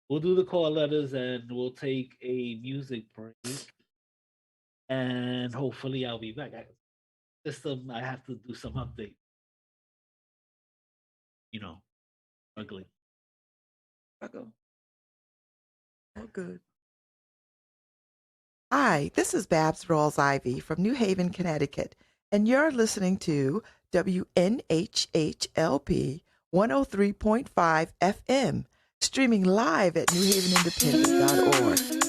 we'll do the call letters, and we'll take a music break. And hopefully I'll be back. I have to do some update. Ugly. Oh, good. Hi, this is Babz Rawls-Ivy from New Haven, Connecticut, and you're listening to WNHHLP 103.5 FM, streaming live at newhavenindependent.org.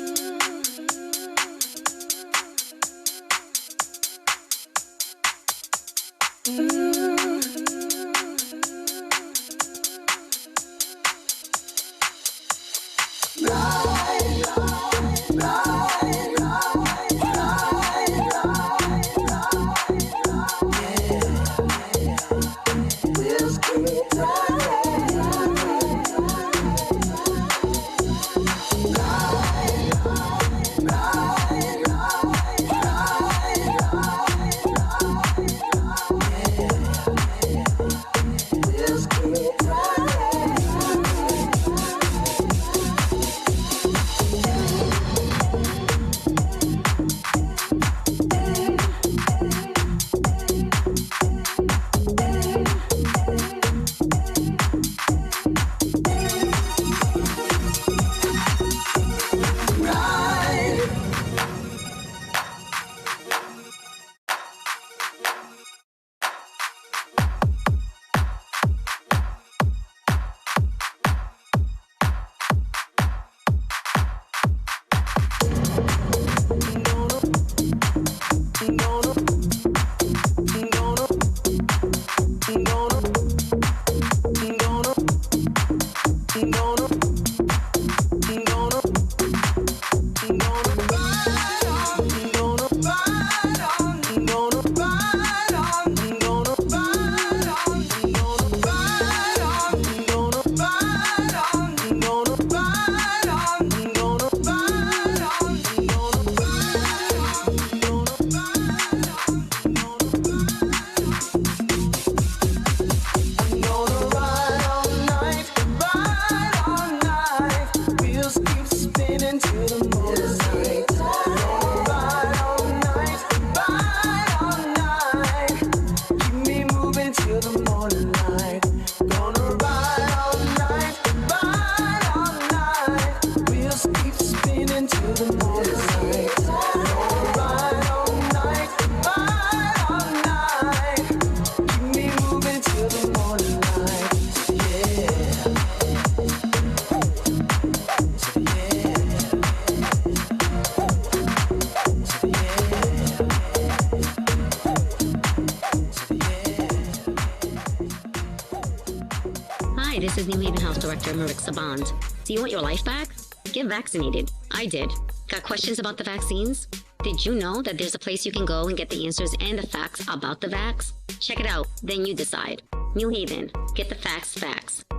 Hi, this is New Haven Health Director Marissa Bond. Do you want your life back? Get vaccinated. I did. Got questions about the vaccines? Did you know that there's a place you can go and get the answers and the facts about the vax? Check it out, then you decide. New Haven, get the facts.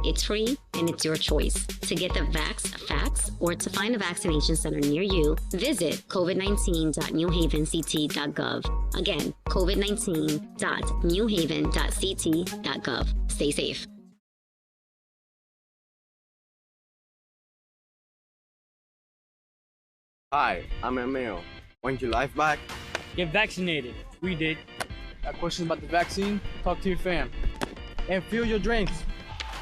It's free and it's your choice. To get the facts, or to find a vaccination center near you, visit covid19.newhavenct.gov. Again, covid19.newhaven.ct.gov. Stay safe. Hi, I'm Emil. Want your life back? Get vaccinated. We did. Got questions about the vaccine? Talk to your fam. And fill your drinks.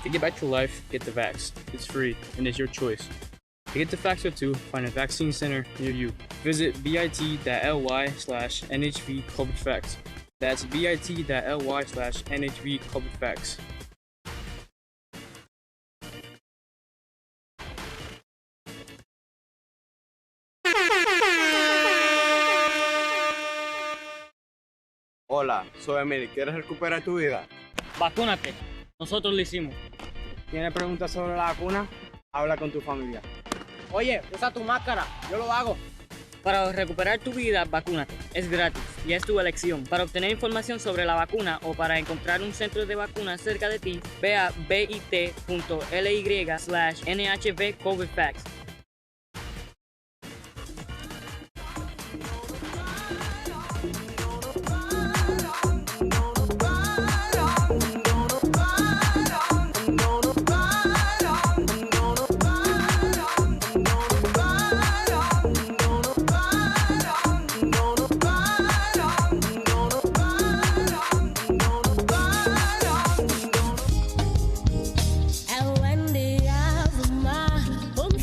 To get back to life, get the vax. It's free and it's your choice. To get the facts or two, find a vaccine center near you. Visit bit.ly/NHV-COVIDFacts. That's bit.ly/NHV-COVIDFacts. Hola, soy Emil. ¿Quieres recuperar tu vida? Vacúnate. Nosotros lo hicimos. ¿Tienes preguntas sobre la vacuna? Habla con tu familia. Oye, usa tu máscara. Yo lo hago. Para recuperar tu vida, vacúnate. Es gratis y es tu elección. Para obtener información sobre la vacuna o para encontrar un centro de vacunas cerca de ti, ve a bit.ly/NHV-COVIDFacts. El buen día, fuma, un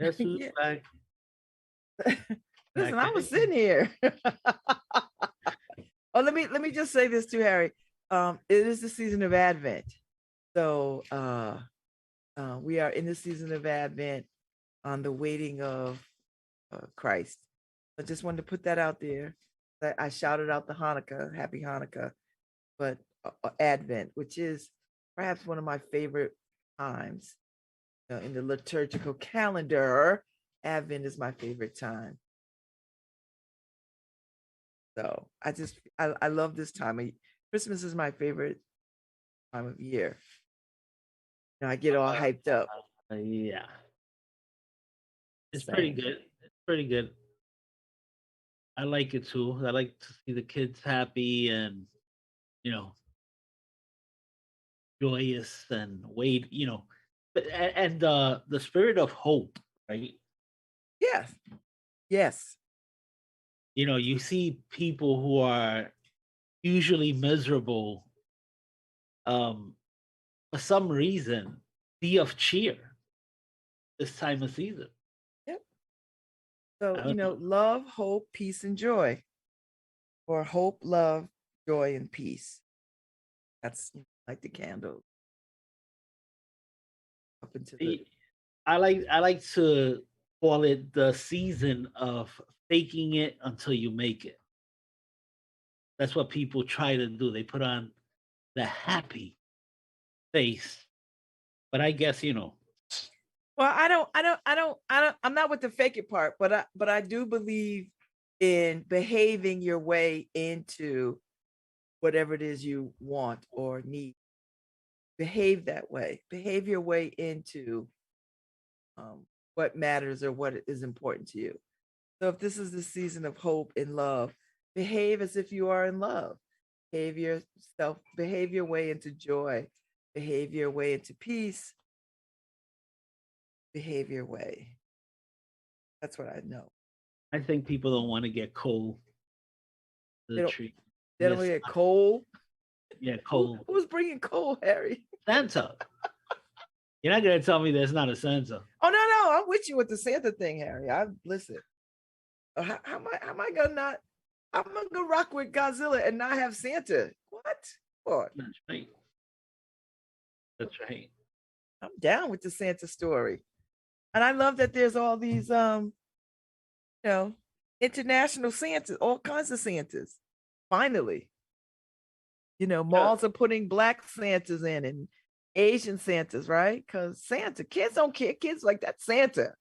Guess who's Yeah. back? Listen, Back I was again. sitting here. Oh, let me just say this too, Harry. It is the season of Advent. So we are in the season of Advent on the waiting of Christ. I just wanted to put that out there. I shouted out the Hanukkah, happy Hanukkah, but Advent, which is perhaps one of my favorite times in the liturgical calendar. Advent is my favorite time. So I love this time. Christmas is my favorite time of year. You know, I get all hyped up. Yeah. It's Same. pretty good. It's pretty good. I like it too. I like to see the kids happy and, you know, joyous and but and the spirit of hope, right? Yes. Yes. You know, you see people who are usually miserable, for some reason, be of cheer this time of season. Yep. So, I you don't know, love, hope, peace, and joy. Or hope, love, joy, and peace. That's like the candle. Up into the I like to call it the season of faking it until you make it. That's what people try to do. They put on the happy face. But I guess, well, I'm not with the fake it part, but I do believe in behaving your way into whatever it is you want or need. Behave that way. Behave your way into what matters or what is important to you. So if this is the season of hope and love, behave as if you are in love. Behave your way into joy, behave your way into peace, behave your way. That's what I know. I think people don't want to get cold to They the don't- tree. They don't Yes. get cold. Yeah, cold. Who's bringing cold, Harry? Santa. You're not gonna tell me there's not a Santa. Oh no, I'm with you with the Santa thing, Harry. Listen. How am I gonna not? I'm gonna rock with Godzilla and not have Santa. What? That's right. That's right. I'm down with the Santa story, and I love that there's all these international Santas, all kinds of Santas. Finally, malls are putting Black Santas in and Asian Santas, right? Because Santa, kids don't care. Kids like that Santa.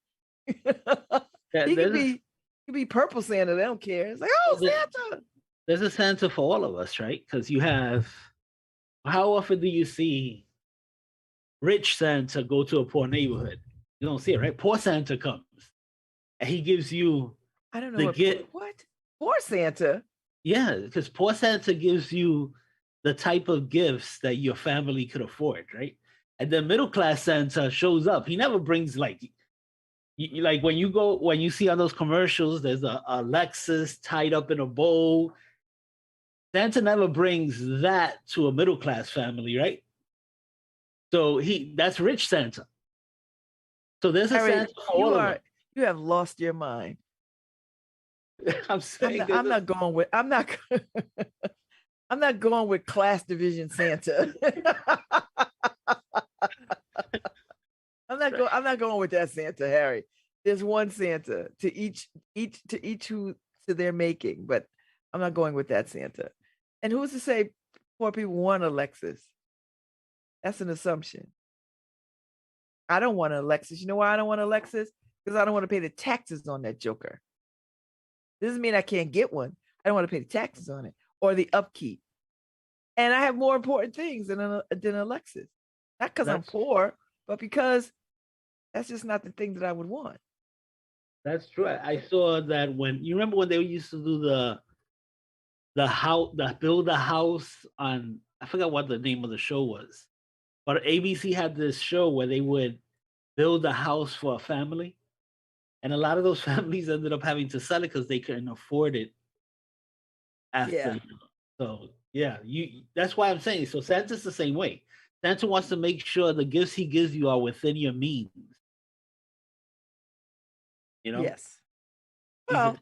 Yeah, He could be purple Santa. They don't care. It's like, oh, Santa. There's a Santa for all of us, right? Because you have. How often do you see rich Santa go to a poor neighborhood? You don't see it, right? Poor Santa comes and he gives you. I don't know what poor Santa. Yeah, because poor Santa gives you the type of gifts that your family could afford, right? And then middle class Santa shows up. He never brings like when you see on those commercials, there's a Lexus tied up in a bow. Santa never brings that to a middle class family, right? So that's rich Santa. So there's a Harry, Santa for all of them. You have lost your mind. I'm saying I'm not going with class division Santa. I'm not going with that Santa, Harry. There's one Santa to each who to their making, but I'm not going with that Santa. And who's to say poor people want a Lexus? That's an assumption. I don't want a Lexus. You know why I don't want a Lexus? Because I don't want to pay the taxes on that joker. Doesn't mean I can't get one, I don't want to pay the taxes on it or the upkeep. And I have more important things than a Lexus. Not because I'm poor, but because that's just not the thing that I would want. That's true. I saw that when you remember when they used to do the build a house on, I forgot what the name of the show was, but ABC had this show where they would build a house for a family, and a lot of those families ended up having to sell it because they couldn't afford it after. Yeah. So yeah, that's why I'm saying. So Santa's the same way. Santa wants to make sure the gifts he gives you are within your means. You know? Yes. Well,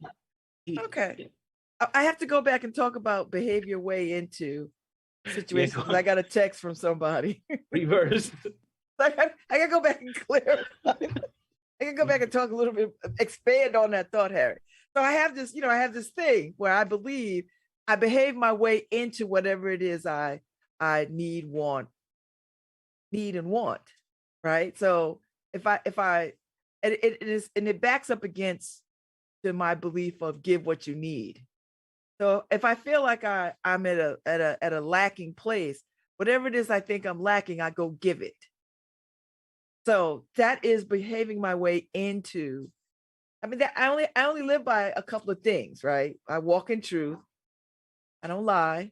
okay. I have to go back and talk about behavior way into situations because I got a text from somebody. Reverse. I got to go back and clear. I can go back and talk a little bit, expand on that thought, Harry. So I have this, I have this thing where I believe I behave my way into whatever it is I need and want, right? So if I it backs up against to my belief of give what you need. So if I feel like I'm at a lacking place, whatever it is I think I'm lacking, I go give it. So that is behaving my way into. I mean, that I only live by a couple of things, right? I walk in truth. I don't lie.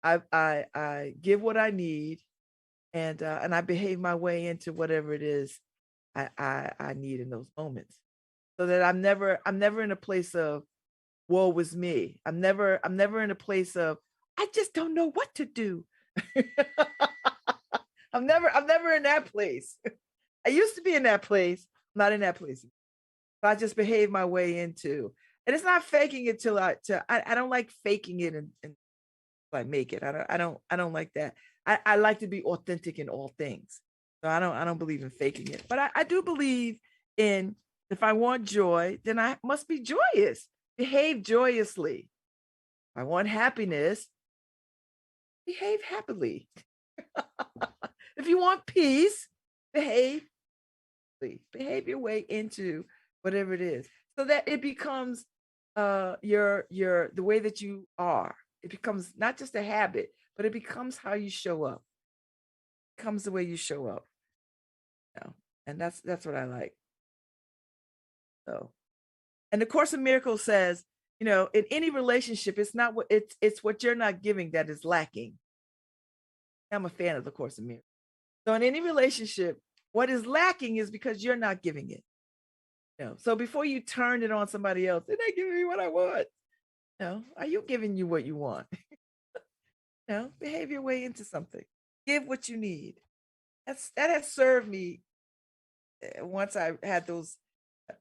I give what I need, and I behave my way into whatever it is I need in those moments, so that I'm never in a place of woe was me. I'm never in a place of I just don't know what to do. I'm never in that place. I used to be in that place, not in that place. So I just behave my way into, and it's not faking it till I don't like faking it and I make it. I don't like that. I like to be authentic in all things. So I don't believe in faking it. But I do believe in, if I want joy, then I must be joyous. Behave joyously. If I want happiness, behave happily. If you want peace, behave your way into whatever it is, so that it becomes your the way that you are. It becomes not just a habit, but it becomes how you show up. It becomes the way you show up. And that's what I like. So, and the Course in Miracles says, in any relationship, it's not what it's what you're not giving that is lacking. I'm a fan of the Course in Miracles. So in any relationship, what is lacking is because you're not giving it. So before you turn it on somebody else, they're not giving me what I want. Are you giving you what you want? Behave your way into something. Give what you need. That has served me. Once I had those,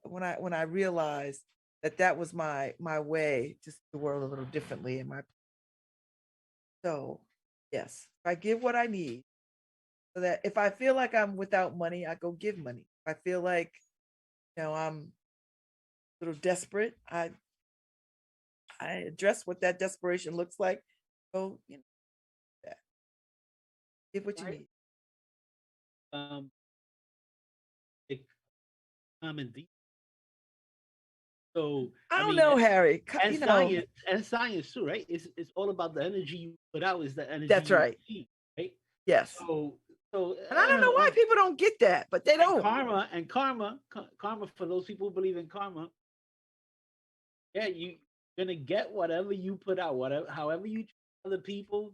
when I realized that was my way to see the world a little differently. So yes, I give what I need, so that if I feel like I'm without money, I go give money. If I feel like I'm a little desperate, I address what that desperation looks like. So that. Give what you need. Common deep. So I don't know, Harry. And science too, right? It's all about the energy you put out. Is the energy that's right. Receive, right? Yes. So and I don't know why people don't get that, but they don't. Karma for those people who believe in karma. Yeah, you're gonna get whatever you put out, however you treat other people,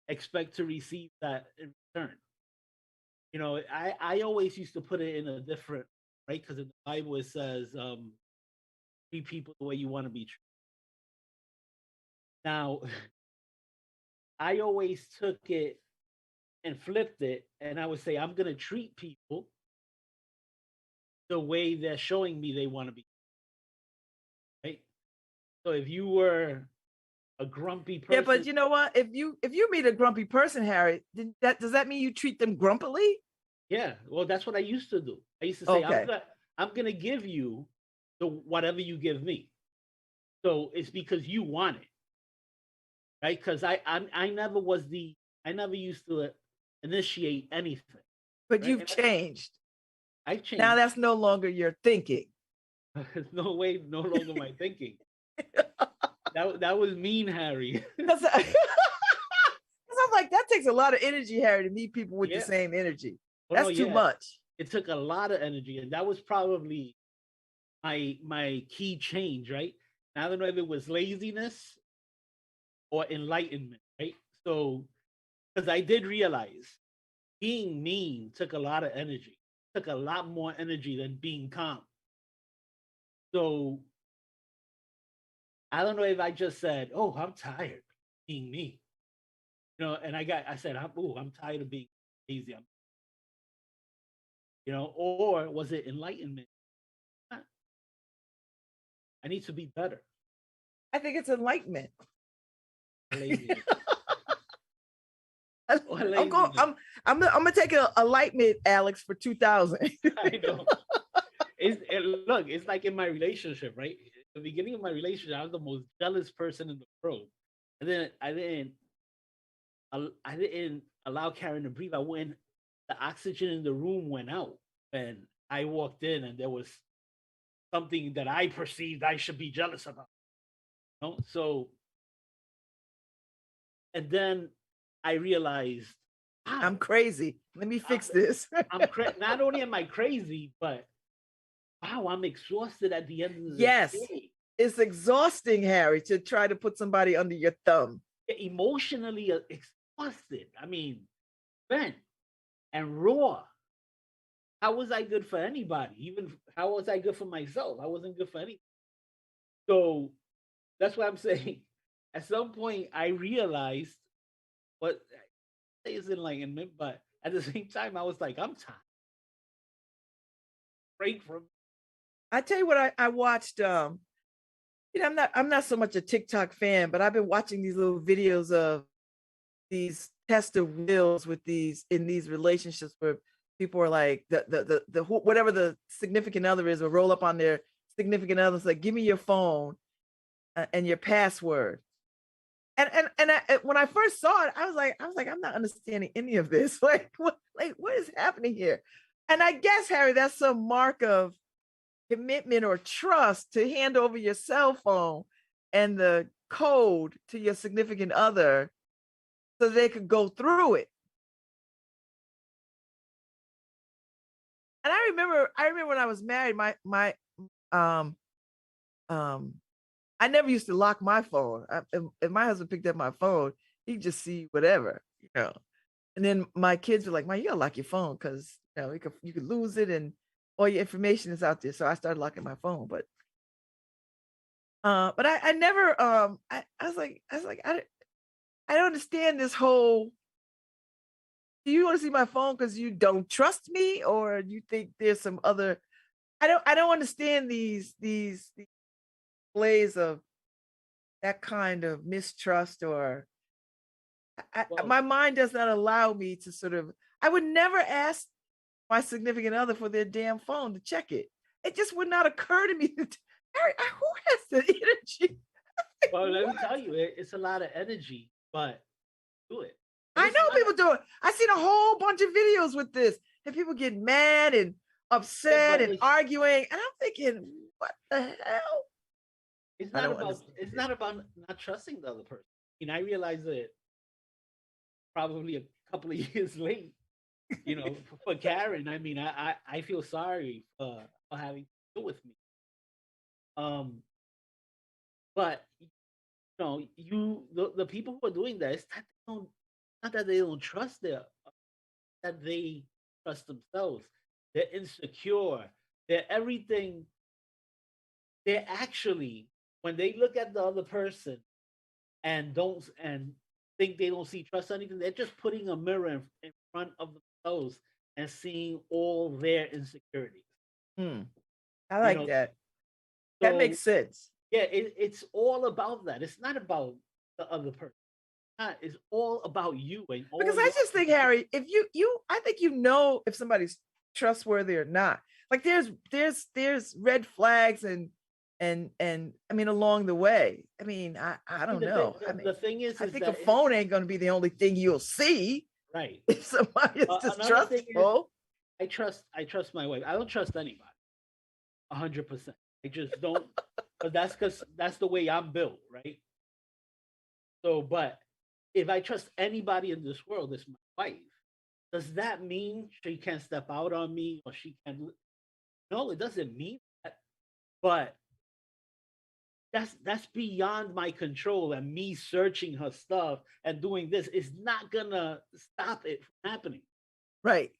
expect to receive that in return. I always used to put it in a different, right? Because in the Bible it says, treat people the way you want to be treated. Now, I always took it and flipped it, and I would say, I'm going to treat people the way they're showing me they want to be. Right? So if you were a grumpy person. Yeah, but you know what? If you meet a grumpy person, Harry, does that mean you treat them grumpily? Yeah, well, that's what I used to do. I used to say, okay, I'm gonna give you whatever you give me. So it's because you want it, right? Because I never used to initiate anything. But right? You've changed. I've changed. Now that's no longer your thinking. No longer my thinking. that was mean, Harry. Because I'm like, that takes a lot of energy, Harry, to meet people with the Yeah. same energy. Oh, That's no, too yeah. much. It took a lot of energy, and that was probably my key change, right? And I don't know if it was laziness or enlightenment, right? So, because I did realize being mean took a lot of energy, took a lot more energy than being calm. So, I don't know if I just said, "Oh, I'm tired of being mean," and I said, I'm tired of being lazy." Or was it enlightenment? Huh, I need to be better. I think it's enlightenment. Laziness. Or I'm going. laziness. I'm gonna take a enlightenment, Alex, for 2000. I know. Look, it's like in my relationship, right? At the beginning of my relationship, I was the most jealous person in the world, and then I didn't allow Karen to breathe. When the oxygen in the room went out, and I walked in, and there was something that I perceived I should be jealous about. So, and then I realized, wow, I'm crazy. Let me fix this. Not only am I crazy, but wow, I'm exhausted at the end of the Yes. day. It's exhausting, Harry, to try to put somebody under your thumb. Emotionally exhausted. I mean, bent and raw. How was I good for anybody? Even how was I good for myself? I wasn't good for anybody. So that's what I'm saying. At some point, I realized what is enlightenment, but at the same time, I was like, I'm tired. Break from. I tell you what, I watched. I'm not so much a TikTok fan, but I've been watching these little videos of these test of wills with these relationships where people are like the whatever the significant other is will roll up on their significant others like, give me your phone and your password. And when I first saw it, I was like, I'm not understanding any of this. Like what is happening here? And I guess, Harry, that's some mark of commitment or trust to hand over your cell phone and the code to your significant other so they could go through it. And I remember when I was married, I never used to lock my phone. If my husband picked up my phone, he'd just see whatever. And then my kids were like, "Man, you gotta lock your phone because you could lose it and all your information is out there." So I started locking my phone. But I never I was like I don't understand this whole. Do you want to see my phone because you don't trust me, or you think there's some other? I don't understand these plays of that kind of mistrust, or my mind does not allow me to sort of. I would never ask my significant other for their damn phone to check it. It just would not occur to me. Harry, who has the energy? Well, let me tell you, it's a lot of energy, but do it. I know people do it. I've seen a whole bunch of videos with this, and people get mad and upset and arguing, and I'm thinking, what the hell? It's not about not trusting the other person. I mean, I realized it probably a couple of years late. For Karen. I mean, I feel sorry for having to deal with me. But the people who are doing that, it's not that they don't trust that they trust themselves. They're insecure. They're everything. They're actually, when they look at the other person and think they don't see trust or anything, they're just putting a mirror in front of themselves and seeing all their insecurities. I like that. That makes sense. Yeah, it's all about that. It's not about the other person. It's all about you. Because I just think, Harry, if I think if somebody's trustworthy or not. Like there's red flags and I mean along the way. I mean, I don't know. The thing is I think a phone ain't going to be the only thing you'll see. Right. If somebody is distrustful. I trust my wife. I don't trust anybody. 100%. I just don't. but because that's the way I'm built, right? So, but if I trust anybody in this world, it's my wife. Does that mean she can't step out on me or she can't? No, it doesn't mean that. But that's beyond my control, and me searching her stuff and doing this is not gonna stop it from happening. Right.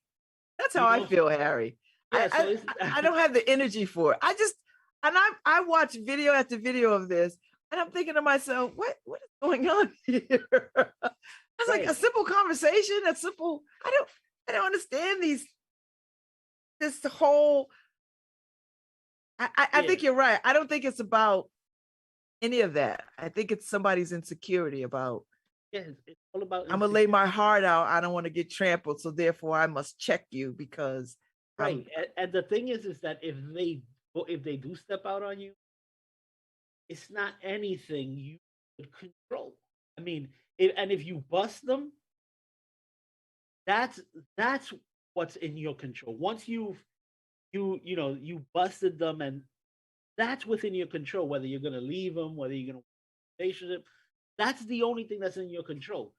That's how You I know? feel, Harry. Yeah, so I, it's, I don't have the energy for it. I watch video after video of this, and I'm thinking to myself, what is going on here? It's like a Right. simple conversation, a simple. I don't understand this whole. I think Yeah. you're right. I don't think it's about any of that. I think it's somebody's insecurity about. Yeah, it's all about I'm gonna lay my heart out. I don't want to get trampled, so therefore I must check you because right. And the thing is that if they do step out on you, it's not anything you could control. I mean, if you bust them, that's what's in your control. Once you busted them, and that's within your control. Whether you're gonna leave them, whether you're gonna relationship, that's the only thing that's in your control.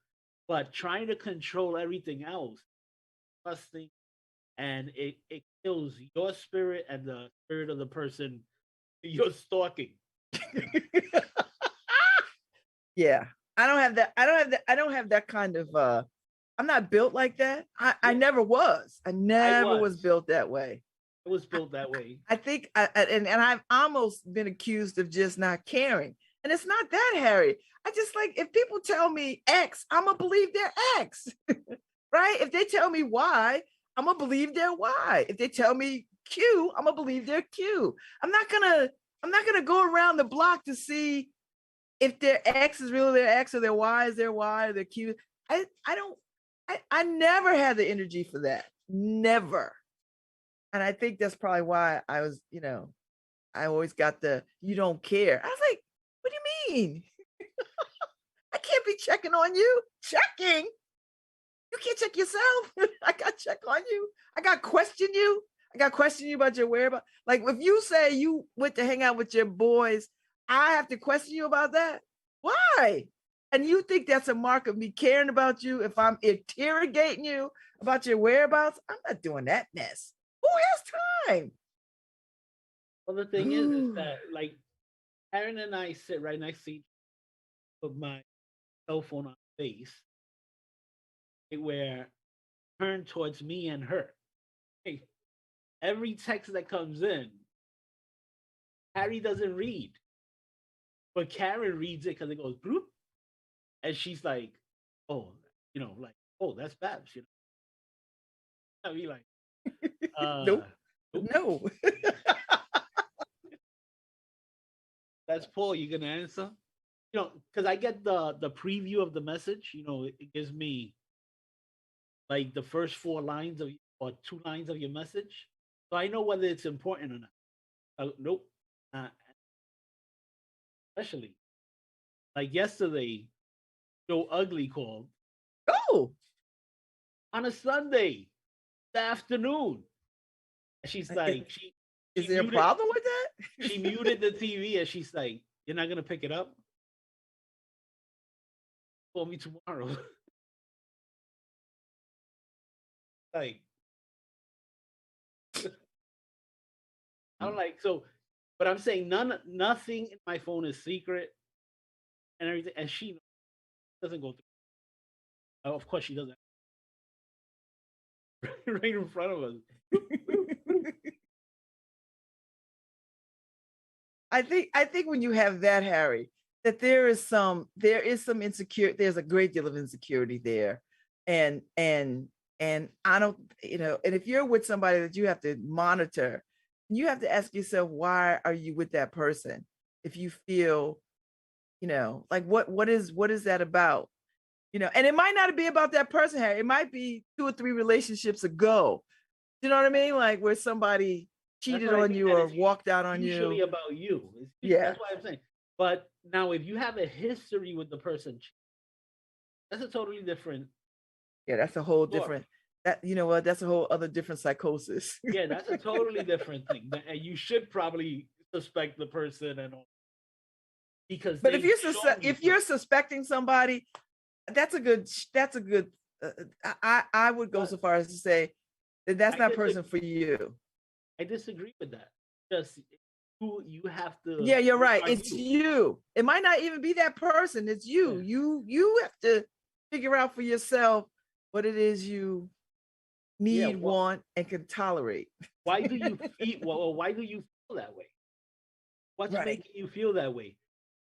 But trying to control everything else, busting, and it kills your spirit and the spirit of the person you're stalking. yeah. I don't have that. I don't have that kind of I'm not built like that. I Yeah. never was. I never was was. built that way. It was built that way. I think and I've almost been accused of just not caring. And it's not that, Harry. I just like if people tell me X, I'm gonna believe their X. Right? If they tell me Y, I'm gonna believe their Y. If they tell me Q, I'm gonna believe their Q. I'm not gonna go around the block to see if their X is really their X or their Y is their Y or their Q. I never had the energy for that. Never. And I think that's probably why I was, I always got the you don't care. I was like, what do you mean? I can't be checking on you. Checking? You can't check yourself. I got to check on you. I got to question you. I got to question you about your whereabouts. Like if you say you went to hang out with your boys, I have to question you about that. Why? And you think that's a mark of me caring about you if I'm interrogating you about your whereabouts? I'm not doing that mess. Who has time? Well, the thing is that like Aaron and I sit right next to each other with my cell phone on face, where turned towards me and her. Hey, every text that comes in, Harry doesn't read, but Karen reads it because it goes bloop, and she's like, "Oh, oh, that's Babz," I mean, like, Nope. No. That's Paul. You gonna answer? Because I get the preview of the message. It gives me like the first 4 lines or 2 lines of your message, so I know whether it's important or not. Nope. Especially like yesterday, Joe Ugly called Oh, on a Sunday afternoon. And she's like, is there a problem with that? she muted the TV and she's like, "You're not gonna pick it up? Call me tomorrow." Like, I'm like, so, but I'm saying nothing in my phone is secret and everything, and she doesn't go through. Oh, of course she doesn't. Right in front of us. I think when you have that, Harry, that there is some insecurity. There's a great deal of insecurity there, and I don't, and if you're with somebody that you have to monitor, you have to ask yourself, why are you with that person? If you feel, like what is that about? And it might not be about that person, Harry. It might be 2 or 3 relationships ago. You know what I mean? Like where somebody cheated on you or walked out on you. Usually about you. Yeah. That's why I'm saying. But now, if you have a history with the person, that's a totally different. Yeah, that's a whole different. That's a whole other different psychosis. Yeah, that's a totally different thing. And you should probably suspect the person and all. because But if they've you're shown me if you're suspecting somebody, that's a good I would go so far as to say that that's I not disagree. person for you. I disagree with that. Just you have to. Yeah, you're look right. on It's you. you. It might not even be that person. It's you. Yeah. You have to figure out for yourself what it is you Yeah. need, want, and can tolerate. Why do you feel? Well, why do you feel that way? What's Right. making you feel that way?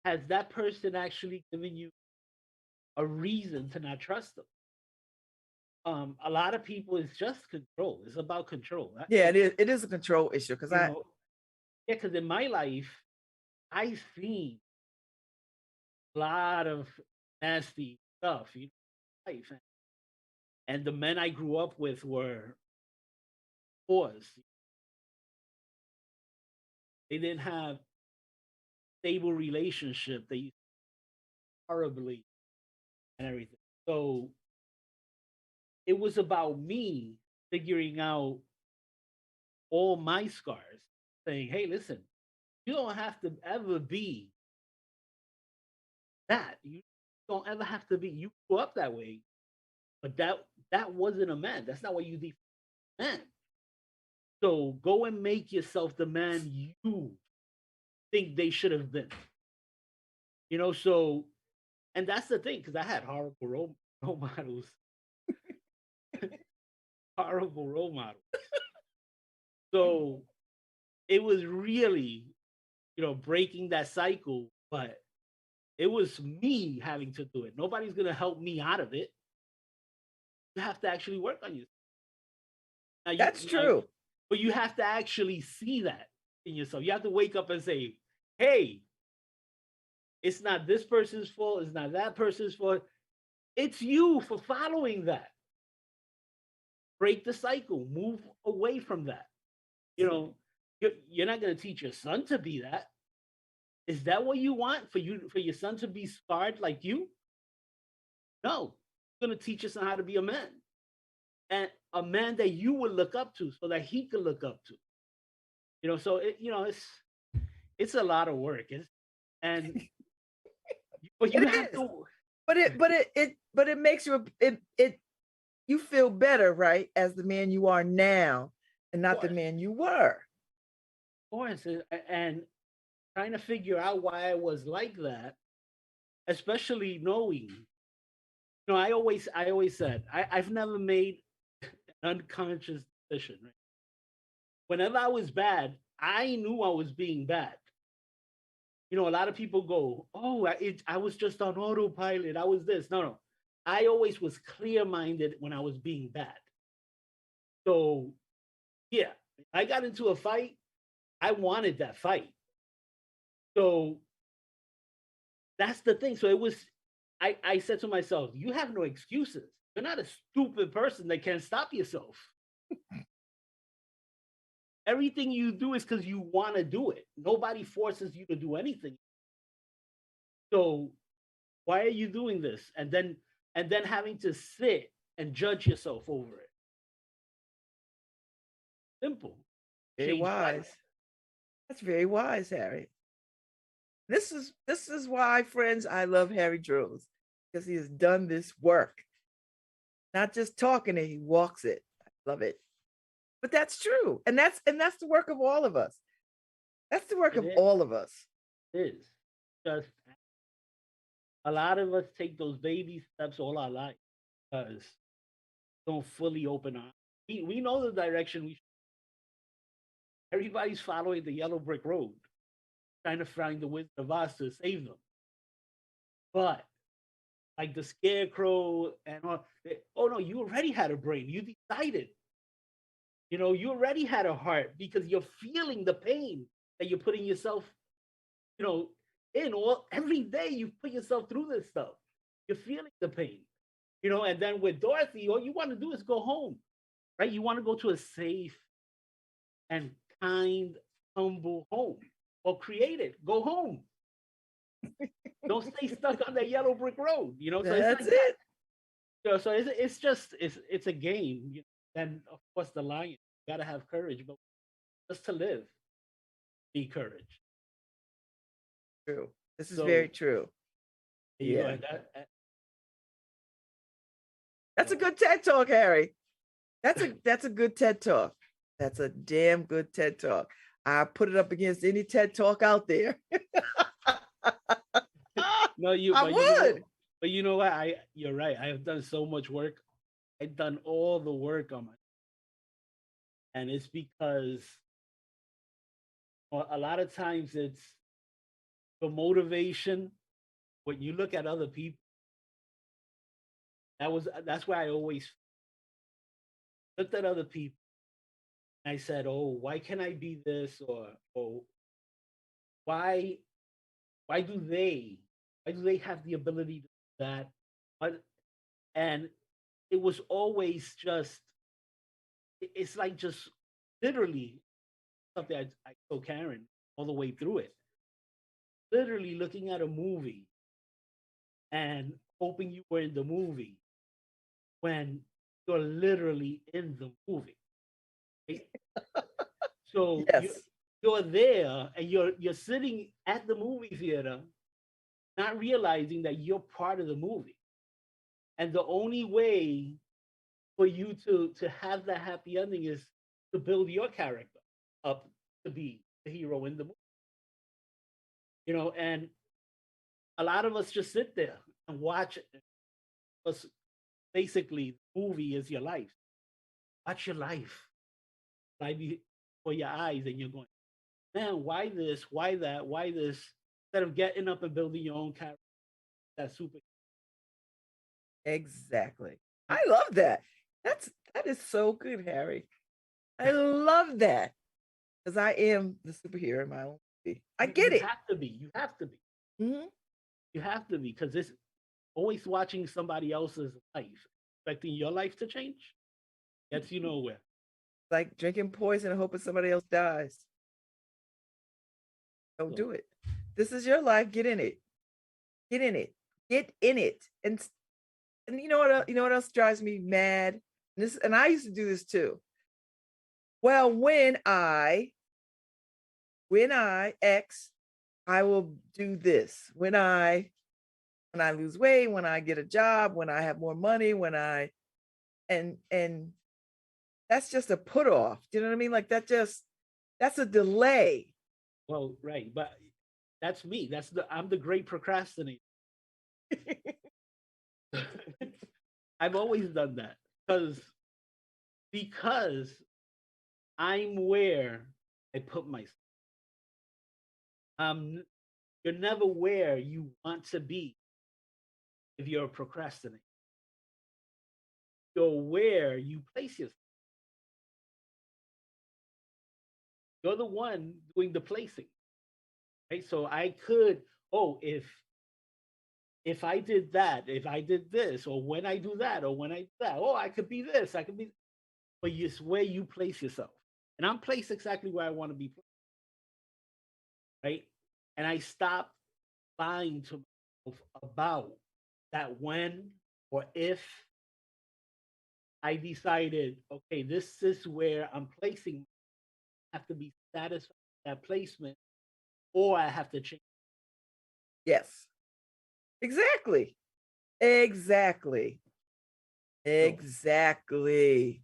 Has that person actually given you a reason to not trust them? A lot of people, it's just control. It's about control. Yeah, it is. It is a control issue because Yeah, because in my life, I've seen a lot of nasty stuff, life. And the men I grew up with were poors. They didn't have stable relationship. They used horribly and everything. So it was about me figuring out all my scars, saying, hey, listen, you don't have to ever be that. You don't ever have to be. You grew up that way, but that wasn't a man. That's not what you define man. So go and make yourself the man you think they should have been. So, and that's the thing, because I had horrible role models. Horrible role models. So it was really, breaking that cycle, but it was me having to do it. Nobody's gonna help me out of it. You have to actually work on yourself. Now, that's true. But you have to actually see that in yourself. You have to wake up and say, hey, it's not this person's fault. It's not that person's fault. It's you for following that. Break the cycle. Move away from that. You're not going to teach your son to be that. Is that what you want for your son to be scarred like you? No. You're going to teach your son how to be a man. And a man that you would look up to so that he could look up to. So it's a lot of work. But you have to. But it makes you you feel better, right, as the man you are now and not the man you were. Of course, and trying to figure out why I was like that, especially knowing. I always said I've never made an unconscious decision. Right? Whenever I was bad, I knew I was being bad. A lot of people go, "Oh, I was just on autopilot. I was this." No. I always was clear-minded when I was being bad. So, yeah, I got into a fight. I wanted that fight. So that's the thing. So it was, I said to myself, you have no excuses. You're not a stupid person that can't stop yourself. Everything you do is because you want to do it. Nobody forces you to do anything. So why are you doing this? And then having to sit and judge yourself over it. Simple. Very wise. That's very wise, Harry. This is why, friends, I love Harry Drills, because he has done this work. Not just talking it, he walks it. I love it. But that's true. And that's the work of all of us. That's the work of all of us. It is. Just a lot of us take those baby steps all our life because don't fully open our. We know the direction we should. Everybody's following the yellow brick road, trying to find the Wizard of Oz to save them. But like the Scarecrow and all, oh no, you already had a brain. You decided. You already had a heart because you're feeling the pain that you're putting yourself, in every day you put yourself through this stuff. You're feeling the pain, and then with Dorothy, all you want to do is go home, right? You want to go to a safe and kind, humble home or create it. Go home. Don't stay stuck on that yellow brick road, So that's it. So it's a game. Then of course the lion, you gotta have courage, but just to live, be courage. True. This is So, very true. you know, Yeah. and that, That's a good TED Talk, Harry. That's a good TED Talk. That's a damn good TED Talk. I put it up against any TED Talk out there. no, you, I but you know, would. but you know what? You're right. I have done so much work. I've done all the work on my, and it's because a lot of times it's the motivation. When you look at other people, that's why I always looked at other people. And I said, "Oh, why can't I be this?" Or why why do they why do they have the ability to do that? But and it was always just it's like just literally something I told Karen all the way through it. Literally looking at a movie and hoping you were in the movie when you're literally in the movie. Right? So Yes. you're there and you're sitting at the movie theater, not realizing that you're part of the movie. And the only way for you to have that happy ending is to build your character up to be the hero in the movie. You know, and a lot of us just sit there and watch it. Because basically, the movie is your life. Watch your life right before your eyes, and you're going, man, why this? Why that? Why this? Instead of getting up and building your own character, that's super. Exactly. I love that. That is so good, Harry. I love that. Because I am the superhero in my own movie. I get You it. have to be. You have to be. Mhm. You have to be because it's always watching somebody else's life, expecting your life to change. Gets you nowhere. Like drinking poison and hoping somebody else dies. Don't So, do it. This is your life. Get in it. Get in it. Get in it. And you know what? You know what else drives me mad? And I used to do this too. Well, when I X, I will do this. When I lose weight, when I get a job, when I have more money, when I and that's just a put off. Do you know what I mean? Like that's a delay. well, right, but that's me. I'm the great procrastinator. I've always done that because I'm where I put myself. Um, you're never where you want to be if you're a procrastinator. You're where you place yourself. You're the one doing the placing, right? So I could, oh, if I did that, if I did this, or when I do that, or when I do that, oh, I could be this, I could be, but it's where you place yourself. And I'm placed exactly where I want to be placed, right? And I stopped lying to myself about that when or if I decided, okay, this is where I'm placing, I have to be satisfied with that placement, or I have to change. Yes. Exactly. Exactly. So, Exactly.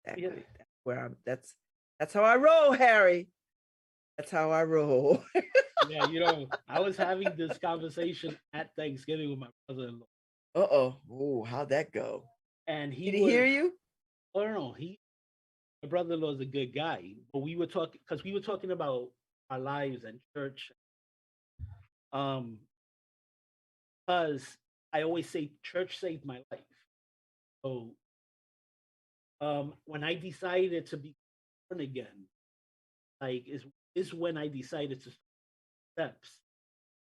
yeah, Exactly. That's how I roll, Harry. That's how I roll. yeah, you know, I was having this conversation at Thanksgiving with my brother-in-law, Uh-oh. Oh, how'd that go? and he Did he was, hear you? oh no, my brother-in-law is a good guy, but we were talking about our lives and church, um, because I always say church saved my life. So, when I decided to be born again, like is when I decided to steps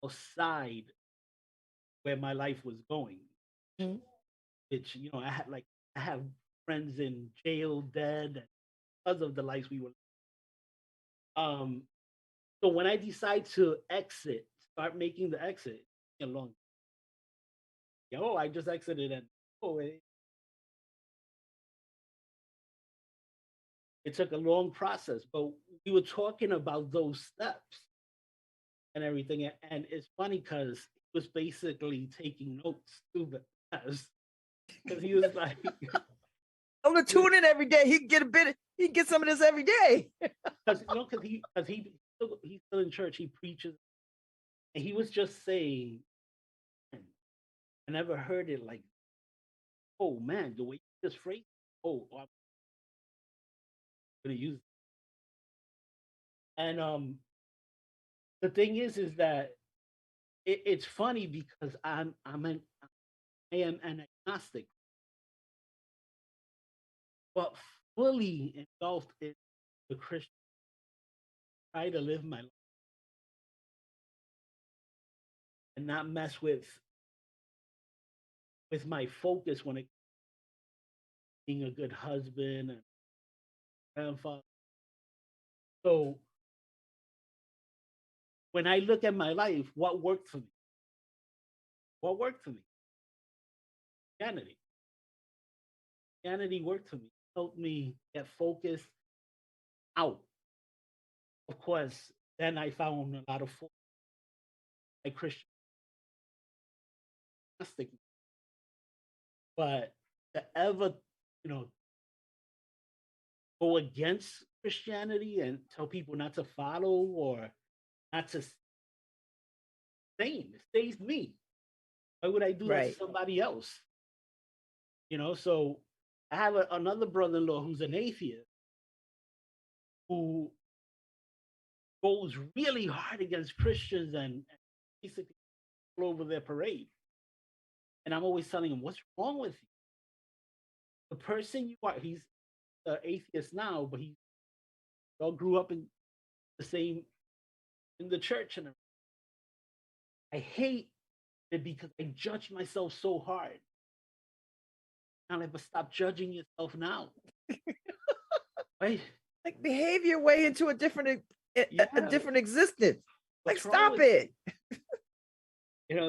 aside where my life was going. Mhm. Which I have friends in jail, dead, because of the lives we were. Um, so when I decide to exit, start making the exit, a long. Yeah, oh, I just exited, and oh, it took a long process. But we were talking about those steps, and everything. And it's funny because he was basically taking notes too, because he was like, I'm gonna tune in every day. He can get a bit. He can get some of this every day. because he's still in church. He preaches, and he was just saying, I never heard it like, oh man, the way you just phrase, oh, I'm gonna use it. And the thing is that it's funny because I am an agnostic, but fully engulfed in the Christian. Try to live my life and not mess with my focus when it being a good husband and grandfather. So when I look at my life, what worked for me? What worked for me? Christianity. Christianity worked for me. Helped me get focused out. Of course, then I found a lot of like Christian, but to ever, go against Christianity and tell people not to follow or not to same. It stays me. Why would I do that to somebody else? So I have another brother-in-law who's an atheist who goes really hard against Christians and basically all over their parade. And I'm always telling him, what's wrong with you? The person you are, he's an atheist now, but he all grew up in the church. And I hate it because I judge myself so hard. I'll never stop judging yourself now. Right? Like behave your way into a different existence. Like stop it.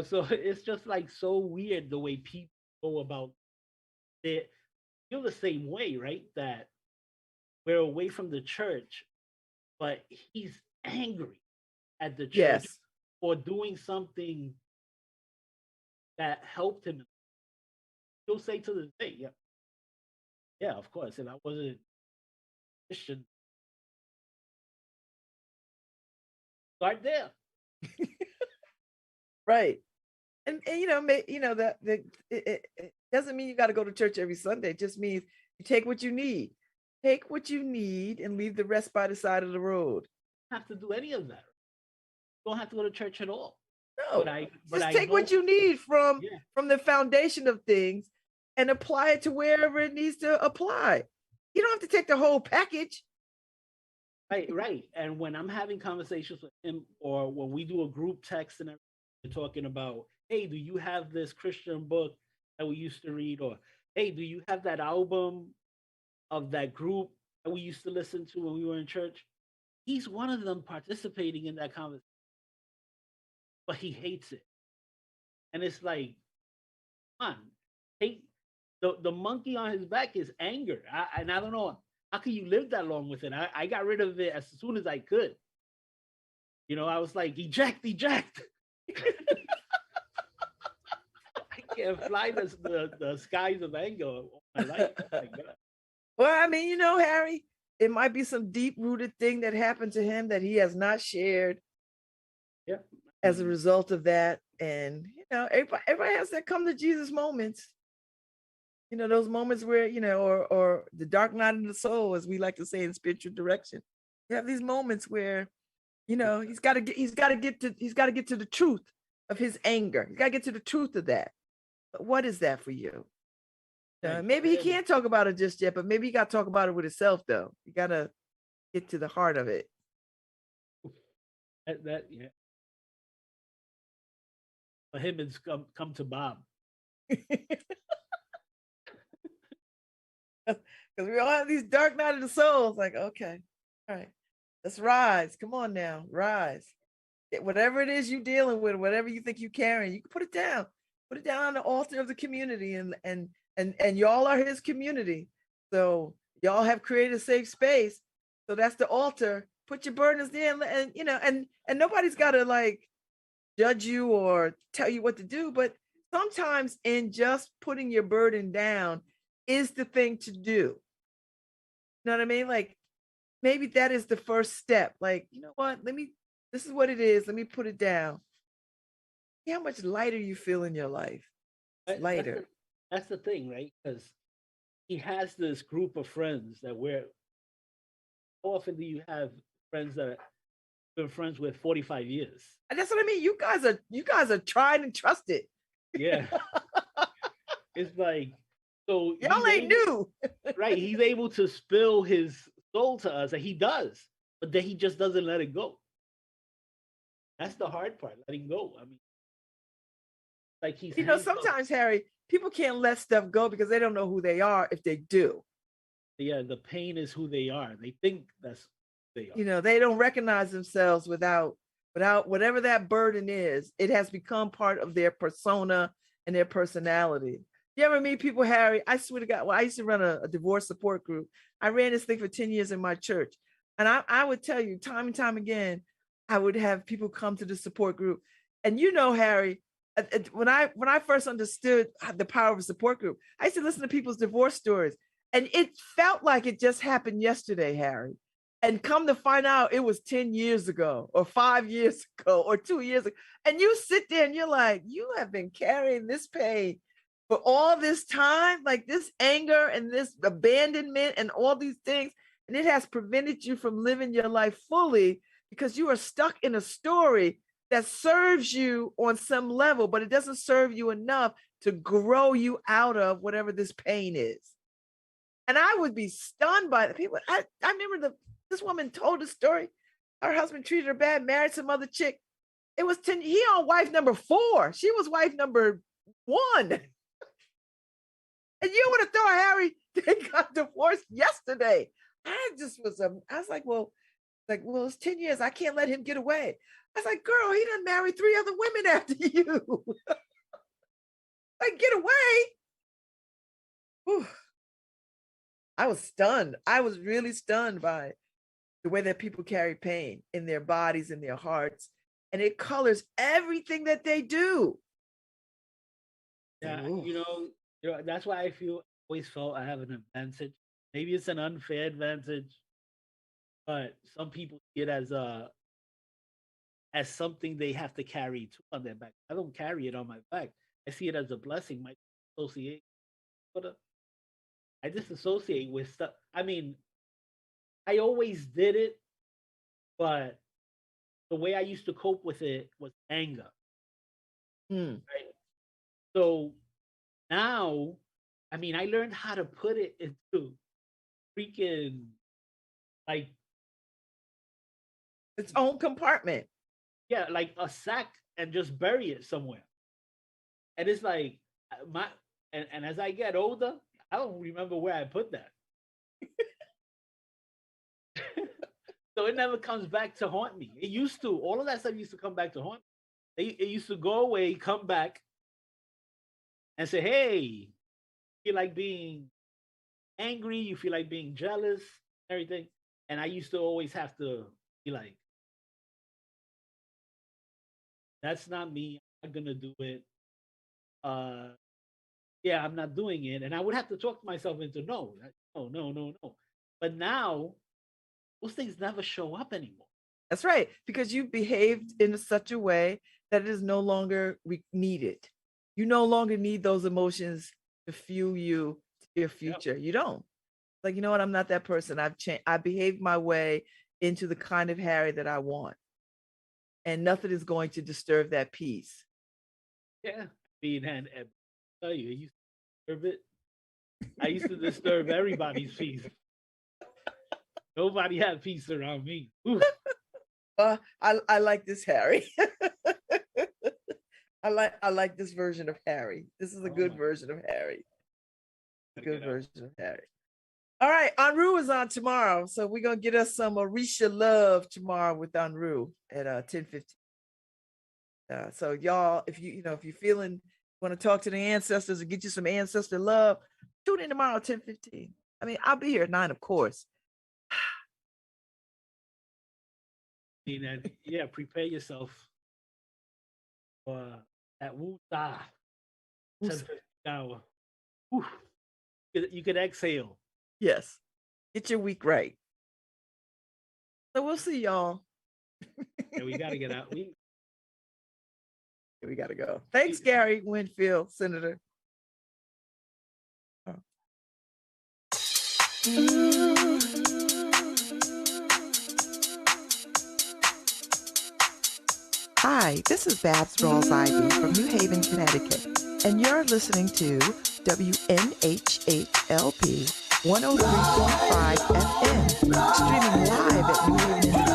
So it's just like so weird the way people go about it. Feel the same way, right? That we're away from the church, but he's angry at the church for doing something that helped him. He'll say to this day, yeah, of course. And I wasn't Christian. Start there. Right. And that it doesn't mean you got to go to church every Sunday. It just means you take what you need. Take what you need and leave the rest by the side of the road. You don't have to do any of that. You don't have to go to church at all. No, just take what you need from the foundation of things and apply it to wherever it needs to apply. You don't have to take the whole package. Right. And when I'm having conversations with him, or when we do a group text and we're talking about, hey, do you have this Christian book that we used to read? Or, hey, do you have that album of that group that we used to listen to when we were in church? He's one of them participating in that conversation. But he hates it. And it's like, come on, hate. The monkey on his back is anger. And I don't know, how can you live that long with it? I got rid of it as soon as I could. I was like, eject. I can't fly the skies of anger all my life. Well, I mean, Harry, it might be some deep-rooted thing that happened to him that he has not shared. Yeah. As a result of that. And, everybody has that come to Jesus moments. Those moments where, or the dark night of the soul, as we like to say in spiritual direction. You have these moments where, he's got to get to the truth of his anger. You got to get to the truth of that. But what is that for you? Maybe he can't talk about it just yet, but maybe he got to talk about it with himself, though. You got to get to the heart of it. Yeah. For him, it's come to Bob. Because we all have these dark night of the soul. It's like, okay, all right, let's rise. Come on now, rise. Whatever it is you're dealing with, whatever you think you're carrying, you can put it down. Put it down on the altar of the community, and y'all are his community. So y'all have created a safe space. So that's the altar. put your burdens there, and you know, and nobody's got to like judge you or tell you what to do. But sometimes in just putting your burden down is the thing to do. You know what I mean? Like maybe that is the first step. Like, you know what? This is what it is. Let me put it down. See how much lighter you feel in your life. Lighter. That's the thing, right? Because he has this group of friends that how often do you have friends that have been friends with 45 years? And that's what I mean. You guys are tried and trusted. Yeah. It's like, so y'all ain't new. Right. He's able to spill his soul to us, and he does, but then he just doesn't let it go. That's the hard part, letting go. I mean, like he's, you know, sometimes Harry, people can't let stuff go because they don't know who they are if they do. Yeah, the pain is who they are. They think that's who they are. You know, they don't recognize themselves without whatever that burden is. It has become part of their persona and their personality. You ever meet people, Harry? I swear to God, well, I used to run a divorce support group. I ran this thing for 10 years in my church. And I would tell you time and time again, I would have people come to the support group. And you know, Harry, when I first understood the power of a support group, I used to listen to people's divorce stories. And it felt like it just happened yesterday, Harry. And come to find out, it was 10 years ago or 5 years ago or 2 years ago. And you sit there and you're like, you have been carrying this pain for all this time, like this anger and this abandonment and all these things. And it has prevented you from living your life fully because you are stuck in a story that serves you on some level, but it doesn't serve you enough to grow you out of whatever this pain is. And I would be stunned by the people. I remember this woman told a story. Her husband treated her bad, married some other chick. It was 10, he on wife number 4. She was wife number 1. And you would have thought, Harry, they got divorced yesterday. I was like, well, it's 10 years. I can't let him get away. I was like, girl, he done married 3 other women after you. Like, get away. Whew. I was stunned. I was really stunned by the way that people carry pain in their bodies, in their hearts, and it colors everything that they do. Yeah, you know, that's why I always felt I have an advantage. Maybe it's an unfair advantage, but some people see it as something they have to carry too on their back. I don't carry it on my back. I see it as a blessing. My associate, I disassociate with stuff. I mean, I always did it, but the way I used to cope with it was anger. Right? So now, I mean, I learned how to put it into freaking like its own compartment. Yeah, like a sack and just bury it somewhere. And it's like and as I get older, I don't remember where I put that. So it never comes back to haunt me. It used to. All of that stuff used to come back to haunt me. It used to go away, come back, and say, hey, you feel like being angry, you feel like being jealous, everything. And I used to always have to be like, that's not me. I'm not gonna do it. Yeah, I'm not doing it. And I would have to talk myself into no. But now those things never show up anymore. That's right, because you behaved in such a way that it is no longer needed. You no longer need those emotions to fuel you to your future. Yep. You don't. Like, you know what? I'm not that person. I've changed. I behaved my way into the kind of Harry that I want. And nothing is going to disturb that peace. Yeah. I mean, and I tell you, I used to disturb it. I used to disturb everybody's peace. Nobody had peace around me. I like this Harry. I like this version of Harry. This is a good version of Harry. Good version of Harry. All right, Anru is on tomorrow, so we're gonna get us some Orisha love tomorrow with Anru at 10:15. So y'all, if you're feeling, want to talk to the ancestors and get you some ancestor love, tune in tomorrow at 10:15. I mean, I'll be here at 9, of course. vaccine, and yeah, prepare yourself for that Wu-Da. Woos- 10:50 hour. Whew. You could exhale. Yes. Get your week right. So we'll see y'all. Yeah, we gotta get out. We gotta go. Thanks, Gary Winfield, Senator. Oh. Hi, this is Babz Rawls-Ivy from New Haven, Connecticut, and you're listening to WNHHLP 103.5 FM, streaming live at newhavenindiana.org.